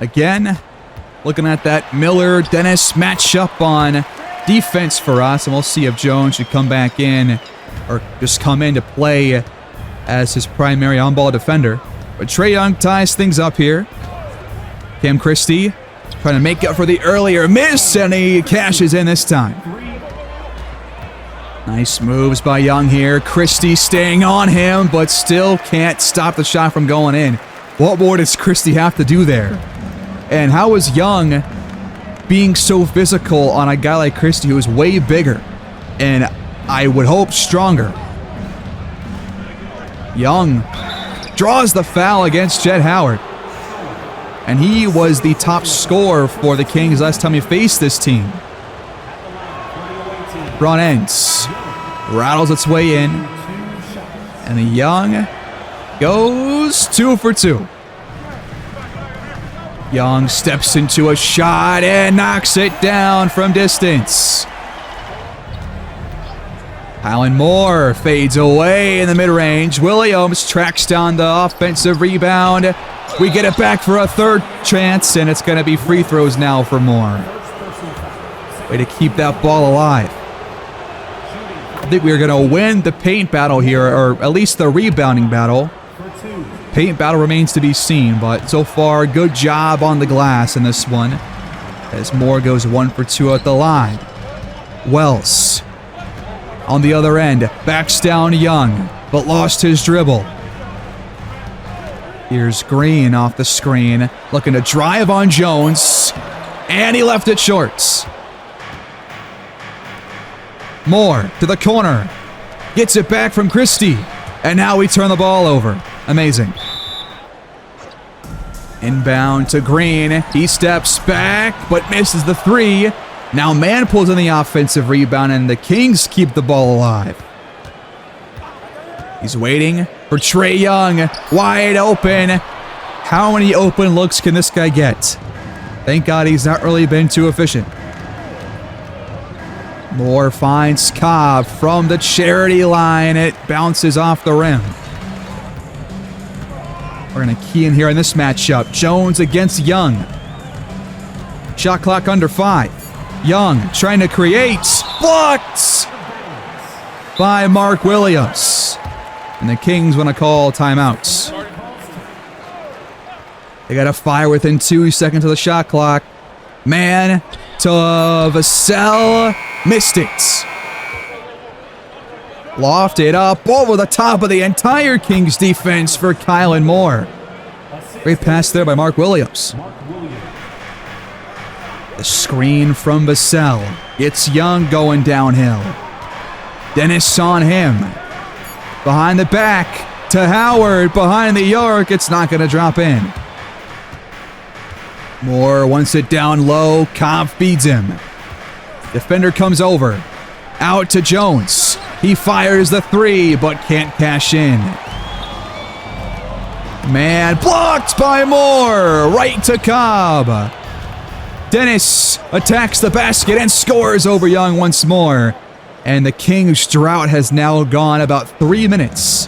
Again, looking at that Miller-Dennis matchup on defense for us, and we'll see if Jones should come back in or just come in to play as his primary on-ball defender. But Trae Young ties things up here. Cam Christie trying to make up for the earlier miss, and he cashes in this time. Nice moves by Young here. Christie staying on him, but still can't stop the shot from going in. What more does Christie have to do there? And how is Young being so physical on a guy like Christie who is way bigger and I would hope stronger? Young draws the foul against Jett Howard. And he was the top scorer for the Kings last time he faced this team. Front ends. Rattles its way in. And the Young goes 2 for 2. Young steps into a shot and knocks it down from distance. Alan Moore fades away in the mid-range. Williams tracks down the offensive rebound. We get it back for a third chance, and it's going to be free throws now for Moore. Way to keep that ball alive. I think we're going to win the paint battle here, or at least the rebounding battle. Paint battle remains to be seen, but so far, good job on the glass in this one. As Moore goes 1 for 2 at the line. Wells on the other end, backs down Young. but lost his dribble. Here's Green off the screen, looking to drive on Jones, and he left it short. Moore to the corner, gets it back from Christie, and now we turn the ball over. Amazing. Inbound to Green, he steps back, but misses the three. Now man pulls in the offensive rebound, and the Kings keep the ball alive. He's waiting for Trae Young, wide open. How many open looks can this guy get? Thank God he's not really been too efficient. Moore finds Cobb from the charity line. It bounces off the rim. We're going to key in here in this matchup. Jones against Young. Shot clock under 5. Young trying to create. Blocked by Mark Williams. And the Kings want to call timeouts. They got to fire within 2 seconds of the shot clock. Man to Vassell. Missed it. Lofted up over the top of the entire Kings defense for Kylan Moore. Great pass there by Mark Williams. The screen from Vassell. It's Young going downhill. Dennis on him. Behind the back to Howard. Behind the arc. It's not going to drop in. Moore wants it down low. Cobb feeds him. Defender comes over. Out to Jones. He fires the three, but can't cash in. Man, blocked by Moore. Right to Cobb. Dennis attacks the basket and scores over Young once more. And the Kings' drought has now gone about 3 minutes.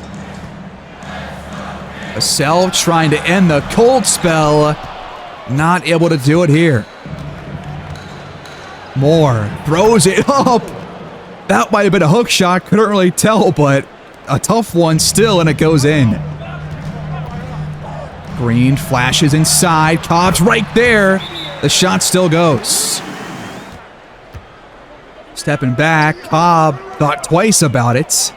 Vassell trying to end the cold spell. Not able to do it here. Moore throws it up. That might have been a hook shot. Couldn't really tell, but a tough one still, and it goes in. Green flashes inside. Cobb's right there. The shot still goes. Stepping back, Cobb thought twice about it.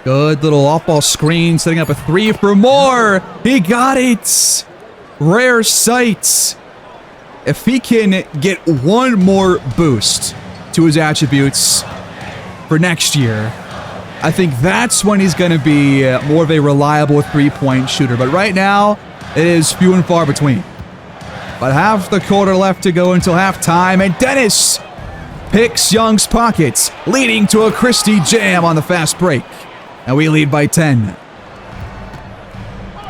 Good little off-ball screen, setting up a three for Moore. He got it. Rare sight. If he can get one more boost to his attributes for next year, I think that's when he's going to be more of a reliable three-point shooter. But right now, it is few and far between. But half the quarter left to go until halftime, and Dennis picks Young's pockets, leading to a Christie jam on the fast break. And we lead by 10.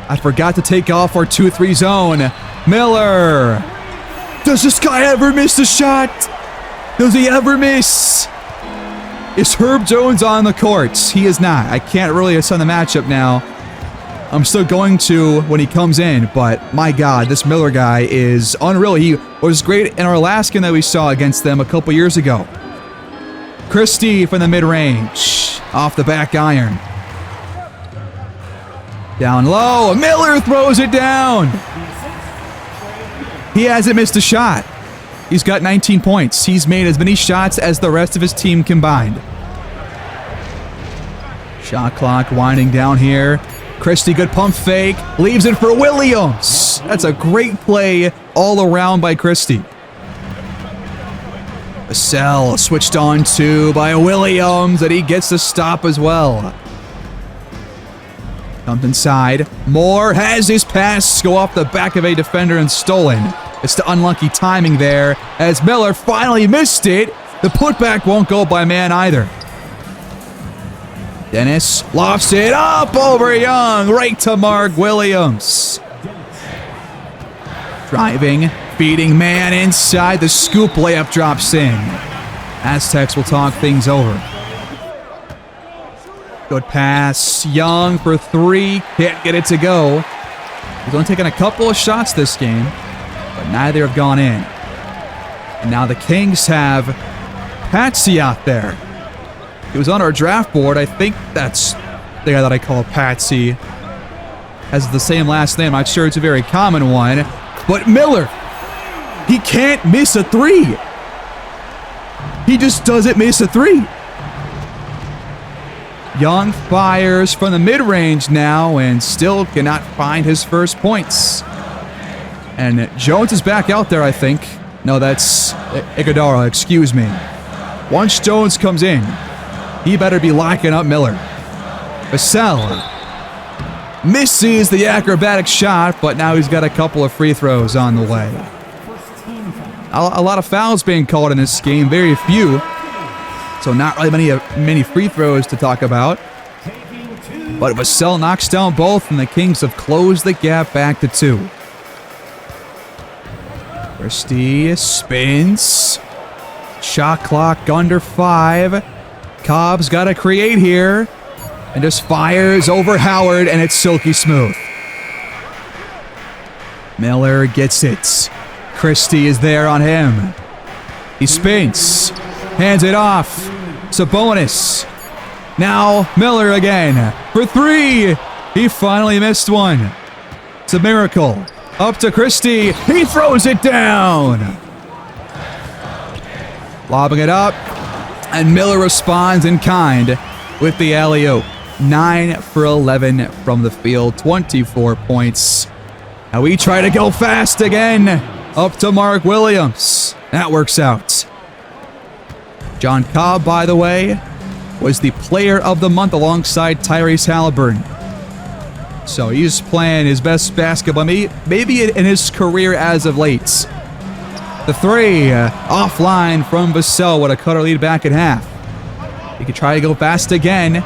I forgot to take off our 2-3 zone. Miller. Does this guy ever miss a shot? Does he ever miss? Is Herb Jones on the court? He is not. I can't really assign the matchup now. I'm still going to when he comes in, but my God, this Miller guy is unreal. He was great in our last game that we saw against them a couple years ago. Christie from the mid-range, off the back iron. Down low, Miller throws it down. He hasn't missed a shot. He's got 19 points. He's made as many shots as the rest of his team combined. Shot clock winding down here. Christie, good pump fake, leaves it for Williams. That's a great play all around by Christie. Vassell switched on to by Williams, and he gets the stop as well. Comes inside. Moore has his pass go off the back of a defender and stolen. It's the unlucky timing there as Miller finally missed it. The putback won't go by man either. Dennis lofts it up over Young, right to Mark Williams. Driving, feeding man inside, the scoop layup drops in. Aztecs will talk things over. Good pass, Young for three, can't get it to go. He's only taken a couple of shots this game, but neither have gone in. And now the Kings have Patsy out there. He was on our draft board. I think that's the guy that I call Patsy. Has the same last name. I'm not sure it's a very common one. But Miller, he can't miss a three. He just doesn't miss a three. Young fires from the mid-range now and still cannot find his first points. And Jones is back out there, I think. No, that's Iguodala, excuse me. Once Jones comes in, he better be locking up Miller. Vassell misses the acrobatic shot, but now he's got a couple of free throws on the way. A lot of fouls being called in this game, very few. So not really many free throws to talk about. But Vassell knocks down both, and the Kings have closed the gap back to 2. Christie spins. Shot clock under 5. Cobb's got to create here. And just fires over Howard, and it's silky smooth. Miller gets it. Christie is there on him. He spins. Hands it off. Sabonis. Now Miller again for 3. He finally missed one. It's a miracle. Up to Christie. He throws it down. Lobbing it up. And Miller responds in kind with the alley-oop. 9 for 11 from the field. 24 points. Now we try to go fast again. Up to Mark Williams. That works out. John Cobb, by the way, was the player of the month alongside Tyrese Halliburton. So he's playing his best basketball, maybe in his career as of late. The 3 offline from Vassell would have cut our lead back in half. He could try to go fast again.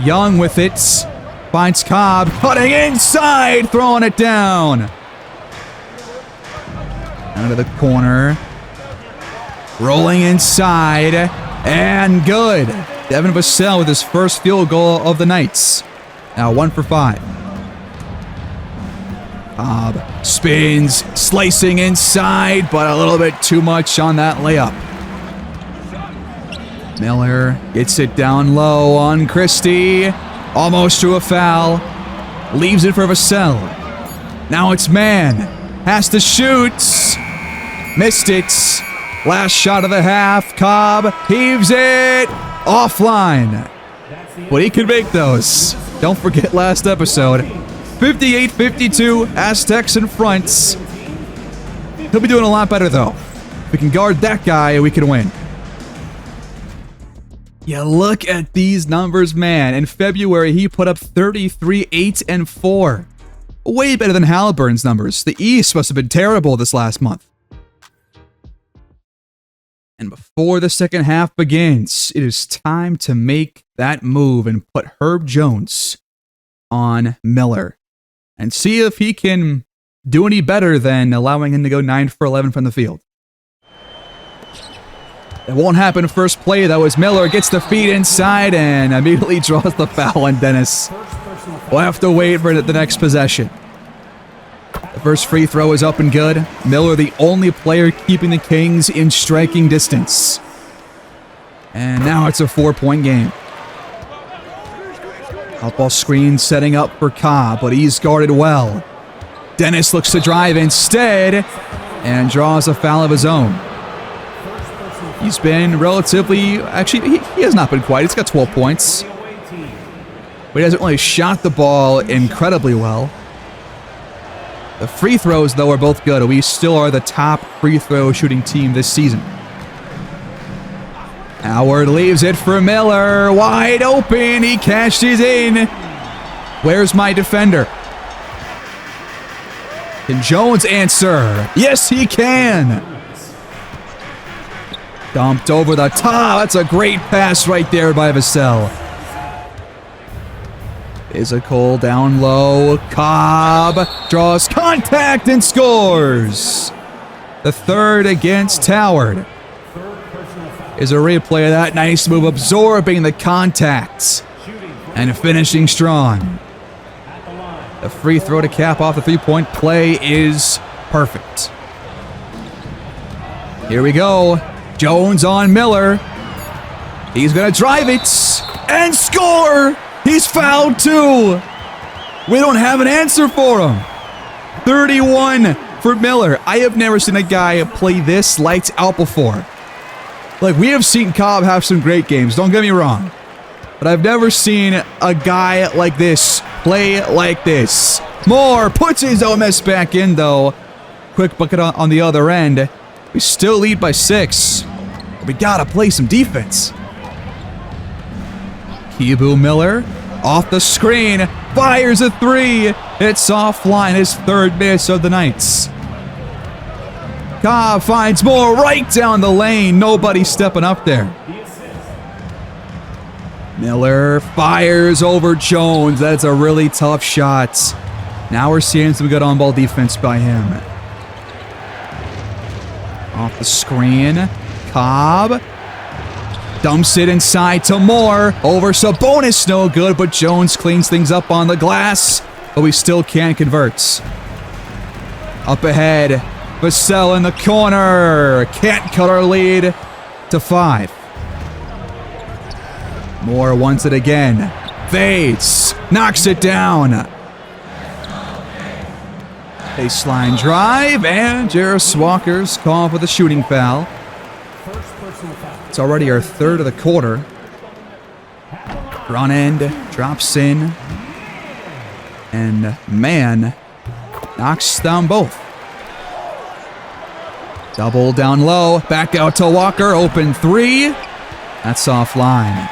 Young with it. Finds Cobb. Cutting inside. Throwing it down. Out of the corner. Rolling inside. And good. Devin Vassell with his first field goal of the night. Now 1 for 5. Cobb spins. Slicing inside. But a little bit too much on that layup. Miller gets it down low on Christie. Almost to a foul. Leaves it for Vassell. Now it's man. Has to shoot. Missed it. Last shot of the half. Cobb heaves it. Offline. But he can make those. Don't forget last episode. 58-52. Aztecs in front. He'll be doing a lot better though. If we can guard that guy, we can win. Yeah, look at these numbers, man. In February, he put up 33, 8, and 4. Way better than Halliburton's numbers. The East must have been terrible this last month. And before the second half begins, it is time to make that move and put Herb Jones on Miller. And see if he can do any better than allowing him to go 9 for 11 from the field. It won't happen first play. That was Miller. Gets the feet inside and immediately draws the foul on Dennis. We'll have to wait for the next possession. The first free throw is up and good. Miller, the only player keeping the Kings in striking distance. And now it's a 4-point game. Outball screen setting up for Cobb, but he's guarded well. Dennis looks to drive instead and draws a foul of his own. He's been relatively... Actually, he has not been quite. He's got 12 points. But he hasn't really shot the ball incredibly well. The free throws, though, are both good. We still are the top free throw shooting team this season. Howard leaves it for Miller. Wide open. He cashes in. Where's my defender? Can Jones answer? Yes, he can. Dumped over the top. That's a great pass right there by Vassell. Physical down low. Cobb draws contact and scores. The third against Howard. Is a replay of that. Nice move, absorbing the contact and finishing strong. The free throw to cap off the three-point play is perfect. Here we go. Jones on Miller. He's going to drive it and score. He's fouled too. We don't have an answer for him. 31 for Miller. I have never seen a guy play this lights out before. Like, we have seen Cobb have some great games, don't get me wrong. but I've never seen a guy like this play like this. Moore puts his own miss back in, though. Quick bucket on the other end. We still lead by 6. We gotta play some defense. Kibu Miller off the screen, fires a 3. It's offline, his 3rd miss of the night. Cobb finds Moore right down the lane. Nobody stepping up there. Miller fires over Jones. That's a really tough shot. Now we're seeing some good on-ball defense by him. Off the screen, Cobb dumps it inside to Moore. Over Sabonis, no good, but Jones cleans things up on the glass, but we still can't convert. Up ahead, Vassell in the corner. Can't cut our lead to 5. Moore wants it again. Fades. Knocks it down. Baseline drive, and Jarris Walker's called for the shooting foul. It's already our 3rd of the quarter. Front end drops in. And man knocks down both. Double down low. Back out to Walker. Open 3. That's offline.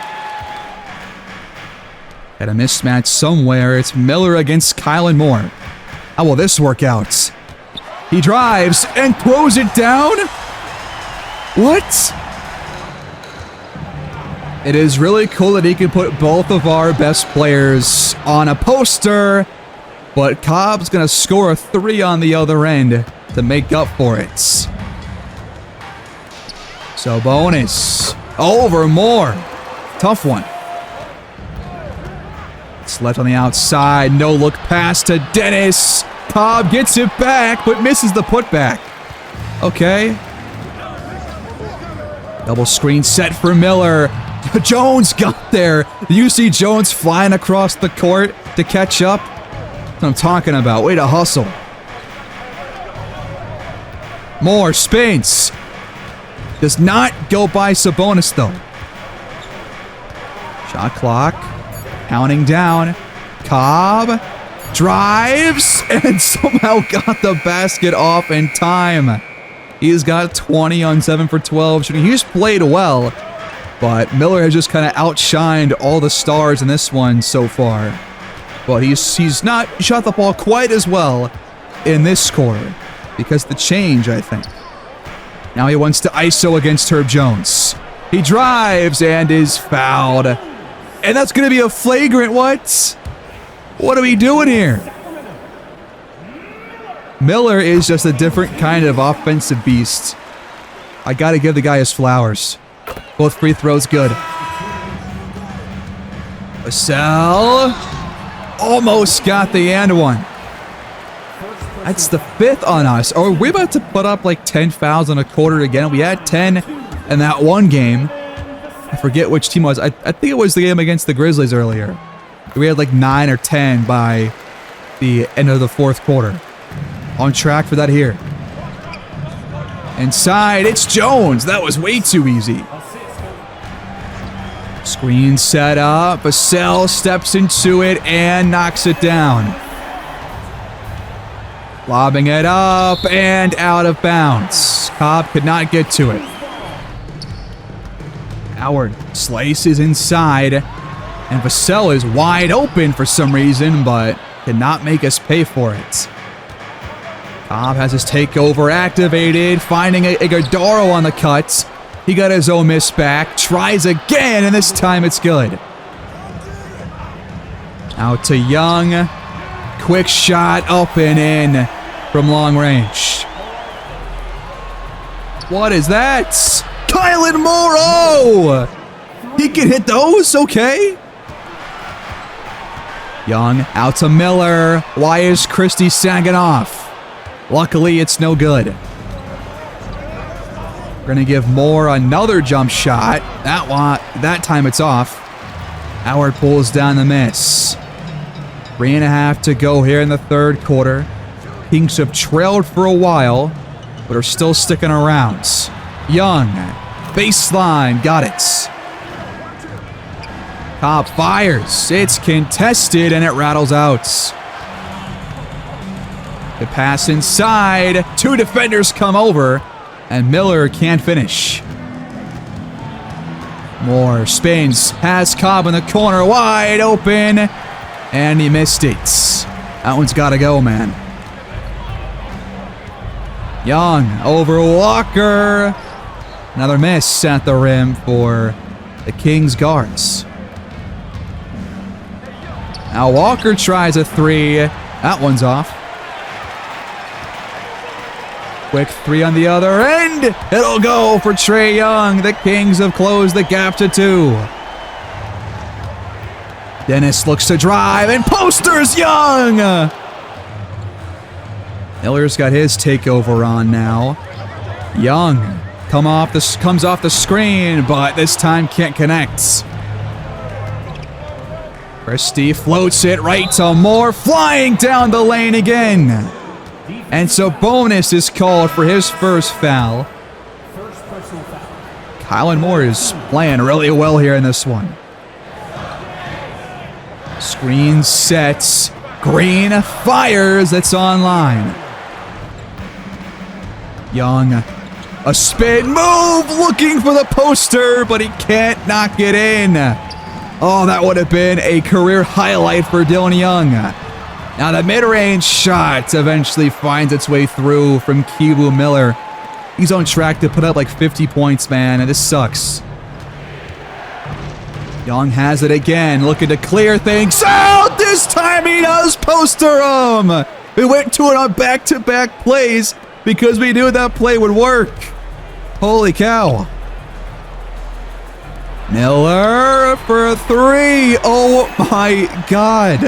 Got a mismatch somewhere. It's Miller against Kylan Moore. How will this work out? He drives and throws it down? What? It is really cool that he can put both of our best players on a poster, but Cobb's going to score a 3 on the other end to make up for it. So bonus over Moore. Tough one. It's left on the outside. No look pass to Dennis. Cobb gets it back, but misses the putback. Okay. Double screen set for Miller. Jones got there. You see Jones flying across the court to catch up? That's what I'm talking about. Way to hustle. Moore spins. Does not go by Sabonis, though. Shot clock. Counting down. Cobb drives and somehow got the basket off in time. He's got 20 on 7 for 12 shooting. He's played well, but Miller has just kind of outshined all the stars in this one so far. But he's not shot the ball quite as well in this quarter because the change, I think. Now he wants to ISO against Herb Jones. He drives and is fouled. And that's going to be a flagrant what? What are we doing here? Miller is just a different kind of offensive beast. I got to give the guy his flowers. Both free throws good. Vassell almost got the and one. That's the 5th on us. Are we about to put up like 10 fouls in a quarter again? We had 10 in that one game. I forget which team it was. I think it was the game against the Grizzlies earlier. We had like 9 or 10 by the end of the 4th quarter. On track for that here. Inside, it's Jones. That was way too easy. Screen set up. Vassell steps into it and knocks it down. Lobbing it up and out of bounds. Cobb could not get to it. Howard slices inside, and Vassell is wide open for some reason, but cannot make us pay for it. Cobb has his takeover activated, finding Iguodaro on the cut. He got his own miss back, tries again, and this time it's good. Out to Young. Quick shot up and in from long range. What is that? Kylan Moore! He can hit those, okay? Young out to Miller. Why is Christie sagging off? Luckily, it's no good. We're going to give Moore another jump shot. That time it's off. Howard pulls down the miss. 3.5 to go here in the 3rd quarter. Kings have trailed for a while, but are still sticking around. Young, baseline, got it. Cobb fires. It's contested, and it rattles out. The pass inside. 2 defenders come over, and Miller can't finish. Moore spins, has Cobb in the corner, wide open, and he missed it. That one's got to go, man. Young over Walker. Another miss at the rim for the Kings guards. Now Walker tries a 3. That one's off. Quick 3 on the other end. It'll go for Trae Young. The Kings have closed the gap to 2. Dennis looks to drive and posters Young. Miller's got his takeover on now. Young comes off the screen, but this time can't connect. Christie floats it right to Moore, flying down the lane again. And so bonus is called for his first foul. Kylan Moore is playing really well here in this one. Screen sets. Green fires. It's online. Young, a spin move, looking for the poster, but he can't knock it in. Oh, that would have been a career highlight for Dylan Young. Now the mid-range shot eventually finds its way through from Kibu Miller. He's on track to put up like 50 points, man, and this sucks. Young has it again, looking to clear things out. This time he does poster him. We went to it on back-to-back plays because we knew that play would work. Holy cow. Miller for a 3. Oh my God.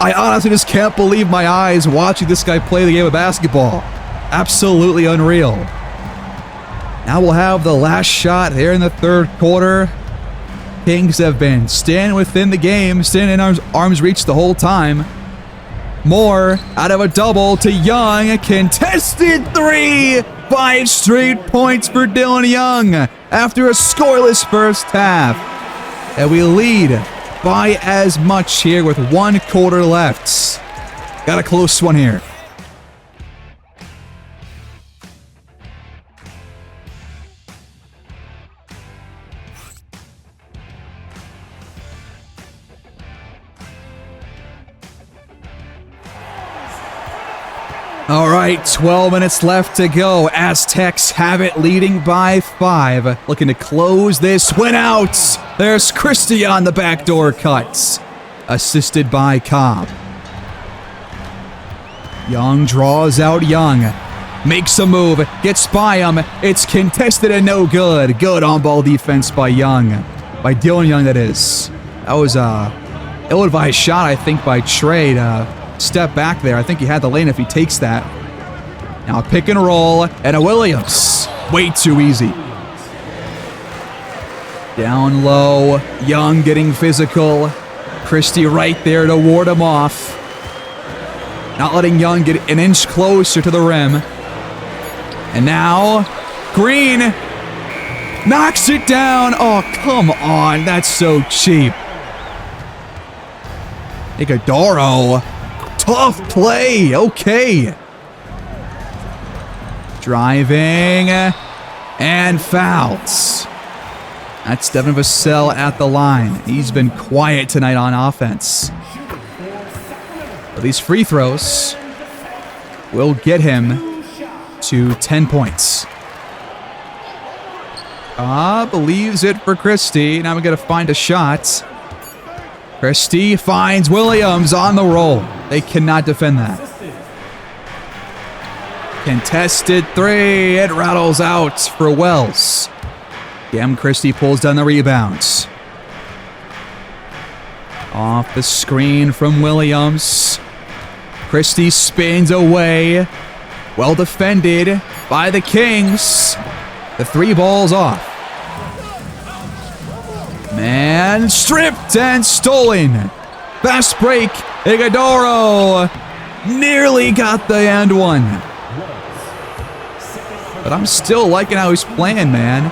I honestly just can't believe my eyes watching this guy play the game of basketball. Absolutely unreal. Now we'll have the last shot here in the third quarter. Kings have been staying within the game, staying in arm's reach the whole time. Moore out of a double to Young. A contested 3. 5 straight points for Dylan Young after a scoreless first half. And we lead by as much here with 1 quarter left. Got a close one here. All right, 12 minutes left to go. Aztecs have it, leading by 5. Looking to close this win out. There's Christie on the backdoor cuts. Assisted by Cobb. Young draws out Young. Makes a move. Gets by him. It's contested and no good. Good on-ball defense by Young. By Dylan Young, that is. That was a ill-advised shot, I think, by Trae to step back there. I think he had the lane if he takes that. Now a pick and roll and a Williams. Way too easy. Down low. Young getting physical. Christie right there to ward him off. Not letting Young get an inch closer to the rim. And now Green knocks it down. Oh, come on. That's so cheap. Iguodaro. Tough play. Okay. Driving and fouls. That's Devin Vassell at the line. He's been quiet tonight on offense. But these free throws will get him to 10 points. Believes it for Christie. Now we're going to find a shot. Christie finds Williams on the roll. They cannot defend that. Contested 3. It rattles out for Wells. Cam Christie pulls down the rebounds. Off the screen from Williams. Christie spins away. Well defended by the Kings. The 3 ball's off. Man stripped and stolen. Fast break. Iguodaro nearly got the and one. But I'm still liking how he's playing, man.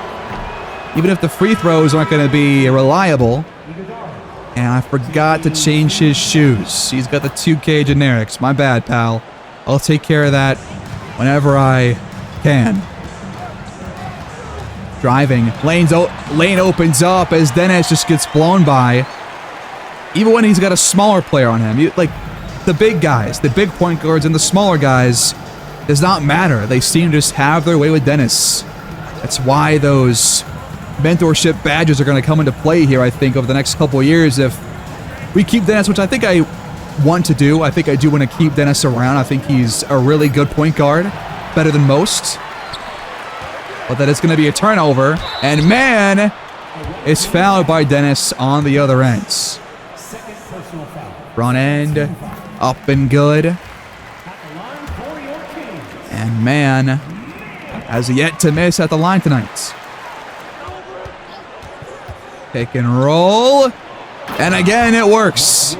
even if the free throws aren't going to be reliable. And I forgot to change his shoes. He's got the 2K generics. My bad, pal. I'll take care of that whenever I can. Driving. Lane opens up as Dennis just gets blown by. Even when he's got a smaller player on him. Like, the big guys, the big point guards and the smaller guys, does not matter. They seem to just have their way with Dennis. That's why those mentorship badges are going to come into play here, I think, over the next couple of years. If we keep Dennis, which I think I want to do. I think I do want to keep Dennis around. I think he's a really good point guard. Better than most. But that is going to be a turnover. And man, is fouled by Dennis on the other end. Front end, up and good. And man has yet to miss at the line tonight. Pick and roll. And again, it works.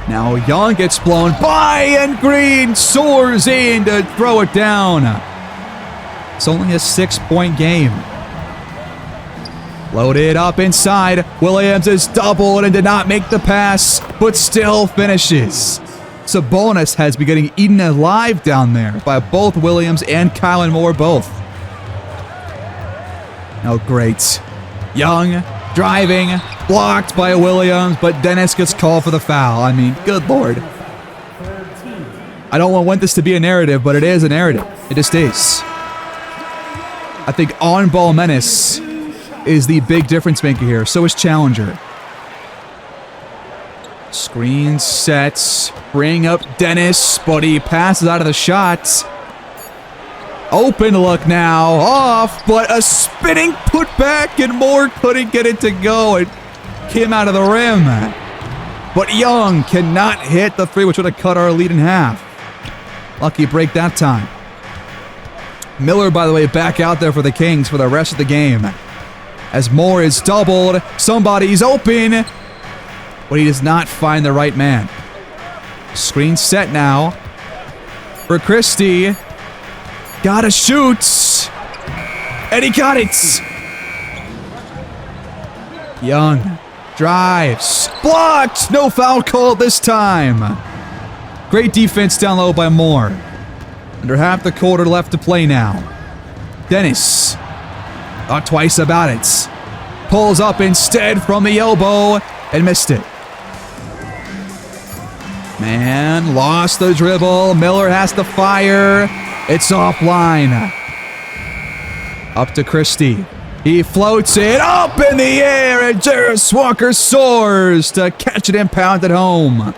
Now Young gets blown by, and Green soars in to throw it down. It's only a 6-point game. Loaded up inside. Williams is doubled and did not make the pass, but still finishes. Sabonis has been getting eaten alive down there by both Williams and Kylan Moore both. Oh, great. Young driving, blocked by Williams, but Dennis gets called for the foul. I mean, good lord. I don't want this to be a narrative, but it is a narrative. It just is. I think on-ball menace is the big difference maker here. So is Challenger. Screen sets. Bring up Dennis, but he passes out of the shot. Open look now. Off, but a spinning putback, and Moore couldn't get it to go. It came out of the rim. But Young cannot hit the three, which would have cut our lead in half. Lucky break that time. Miller, by the way, back out there for the Kings for the rest of the game. As Moore is doubled, somebody's open, but he does not find the right man. Screen set now for Christie. Gotta shoot, and he got it. Young drives, blocked, no foul called this time. Great defense down low by Moore. Under half the quarter left to play now. Dennis, thought twice about it. Pulls up instead from the elbow and missed it. Man, lost the dribble. Miller has to fire. It's offline. Up to Christie. He floats it up in the air, and Jarris Walker soars to catch it and pound it home.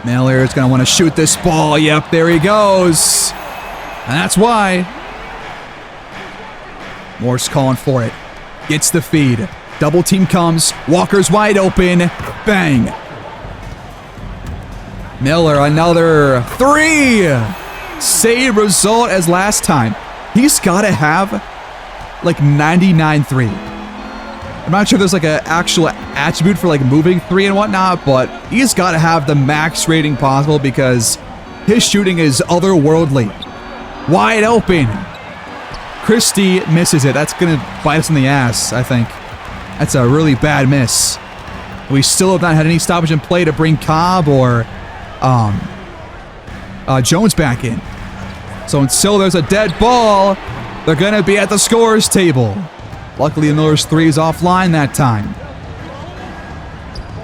Miller is going to want to shoot this ball. Yep, there he goes. And that's why. Moore's calling for it. Gets the feed. Double team comes. Walker's wide open. Bang. Miller, another three. Same result as last time. He's got to have like 99-3. I'm not sure if there's like an actual attribute for like moving three and whatnot, but he's got to have the max rating possible because his shooting is otherworldly. Wide open. Christie misses it. That's going to bite us in the ass, I think. That's a really bad miss. We still have not had any stoppage in play to bring Cobb or Jones back in. So until there's a dead ball, they're going to be at the scorer's table. Luckily, Miller's three is offline that time.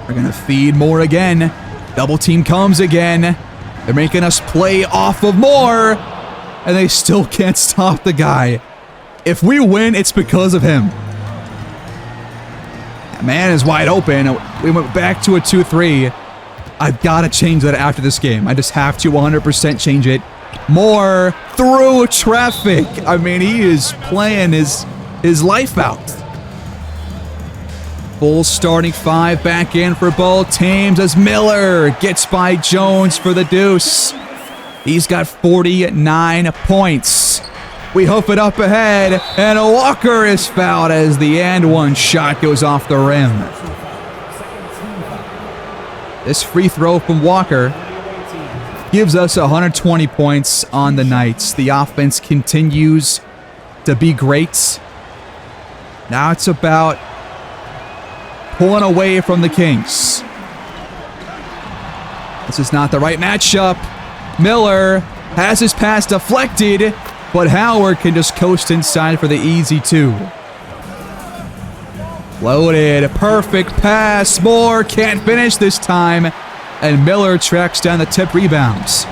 They're going to feed Moore again. Double team comes again. They're making us play off of Moore, and they still can't stop the guy. If we win, it's because of him. That man is wide open. We went back to a 2-3. I've got to change that after this game. I just have to 100% change it. Moore through traffic. I mean, he is playing his life out. Full starting five back in for both teams as Miller gets by Jones for the deuce. He's got 49 points. We hoof it up ahead, and Walker is fouled as the and one shot goes off the rim. This free throw from Walker gives us 120 points on the night. The offense continues to be great. Now it's about pulling away from the Kings. This is not the right matchup. Miller has his pass deflected, but Howard can just coast inside for the easy 2. Loaded, perfect pass. Moore can't finish this time, and Miller tracks down the tip rebounds.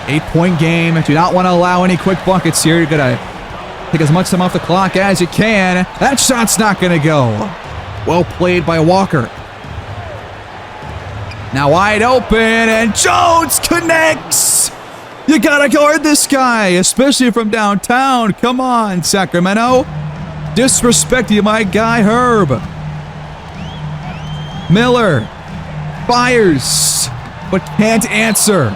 8-point game. Do not want to allow any quick buckets here. You're going to take as much time off the clock as you can. That shot's not going to go. Well played by Walker. Now wide open, and Jones connects. You gotta guard this guy, especially from downtown. Come on, Sacramento. Disrespecting my guy, Herb. Miller fires, but can't answer.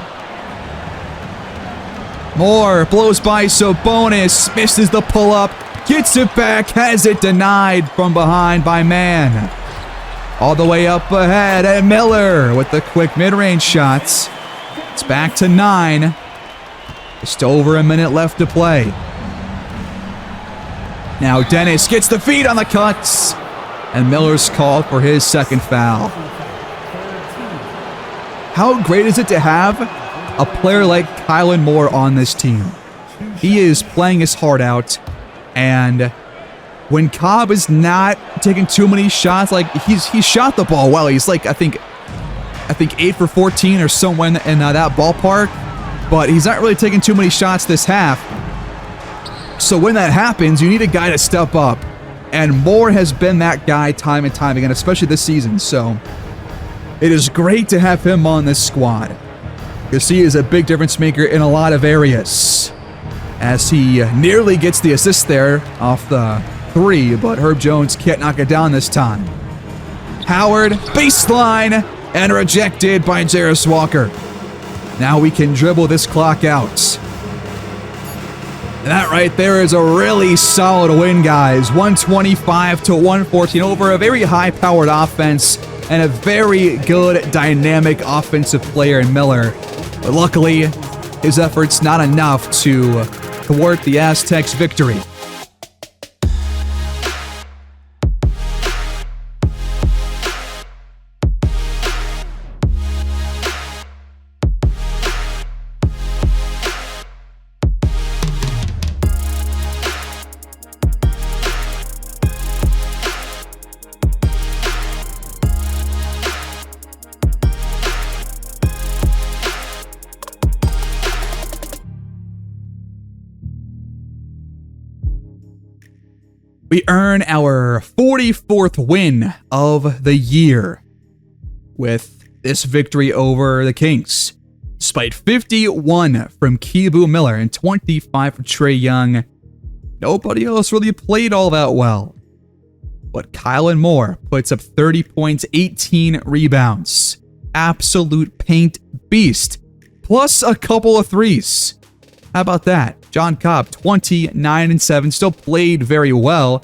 Moore blows by Sabonis, misses the pull-up, gets it back, has it denied from behind by Mann. All the way up ahead, and Miller with the quick mid-range shots. It's back to 9. Just over a minute left to play. Now Dennis gets the feed on the cuts, and Miller's called for his second foul. How great is it to have a player like Kylan Moore on this team? He is playing his heart out, and when Cobb is not taking too many shots, like he shot the ball well. He's like I think 8 for 14 or somewhere in that ballpark, but he's not really taking too many shots this half. So when that happens, you need a guy to step up, and Moore has been that guy time and time again, especially this season. So it is great to have him on this squad, because he is a big difference maker in a lot of areas. As he nearly gets the assist there off the 3, but Herb Jones can't knock it down this time. Howard, baseline, and rejected by Jarris Walker. Now we can dribble this clock out. And that right there is a really solid win, guys. 125-114 over a very high-powered offense and a very good dynamic offensive player in Miller. But luckily, his efforts not enough to thwart the Aztecs' victory. We earn our 44th win of the year with this victory over the Kings. Despite 51 from Kibu Miller and 25 from Trae Young, nobody else really played all that well. But Kylan Moore puts up 30 points, 18 rebounds. Absolute paint beast. Plus a couple of threes. How about that? John Cobb, 29-7, still played very well.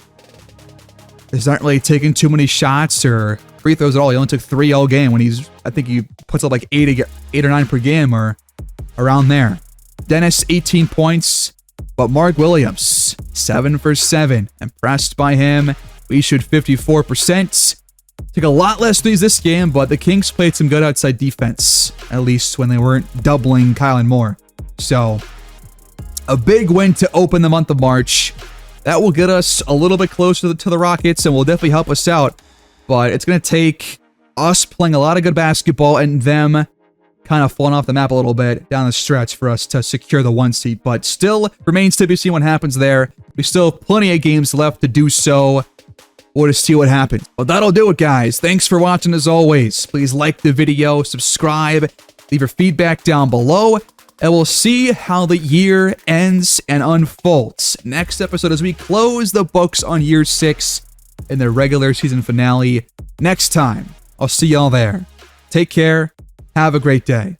He's not really taking too many shots or free throws at all. He only took 3 all game when I think he puts up like 8 or 9 per game or around there. Dennis, 18 points, but Mark Williams, 7 for 7. Impressed by him. We shoot 54%. Took a lot less threes this game, but the Kings played some good outside defense, at least when they weren't doubling Kylan Moore. So a big win to open the month of March. That will get us a little bit closer to the Rockets and will definitely help us out. But it's going to take us playing a lot of good basketball and them kind of falling off the map a little bit down the stretch for us to secure the 1 seed. But still remains to be seen what happens there. We still have plenty of games left to do so. We'll just see what happens. But that'll do it, guys. Thanks for watching as always. Please like the video, subscribe, leave your feedback down below. And we'll see how the year ends and unfolds. Next episode as we close the books on year 6 in the regular season finale. Next time, I'll see y'all there. Take care. Have a great day.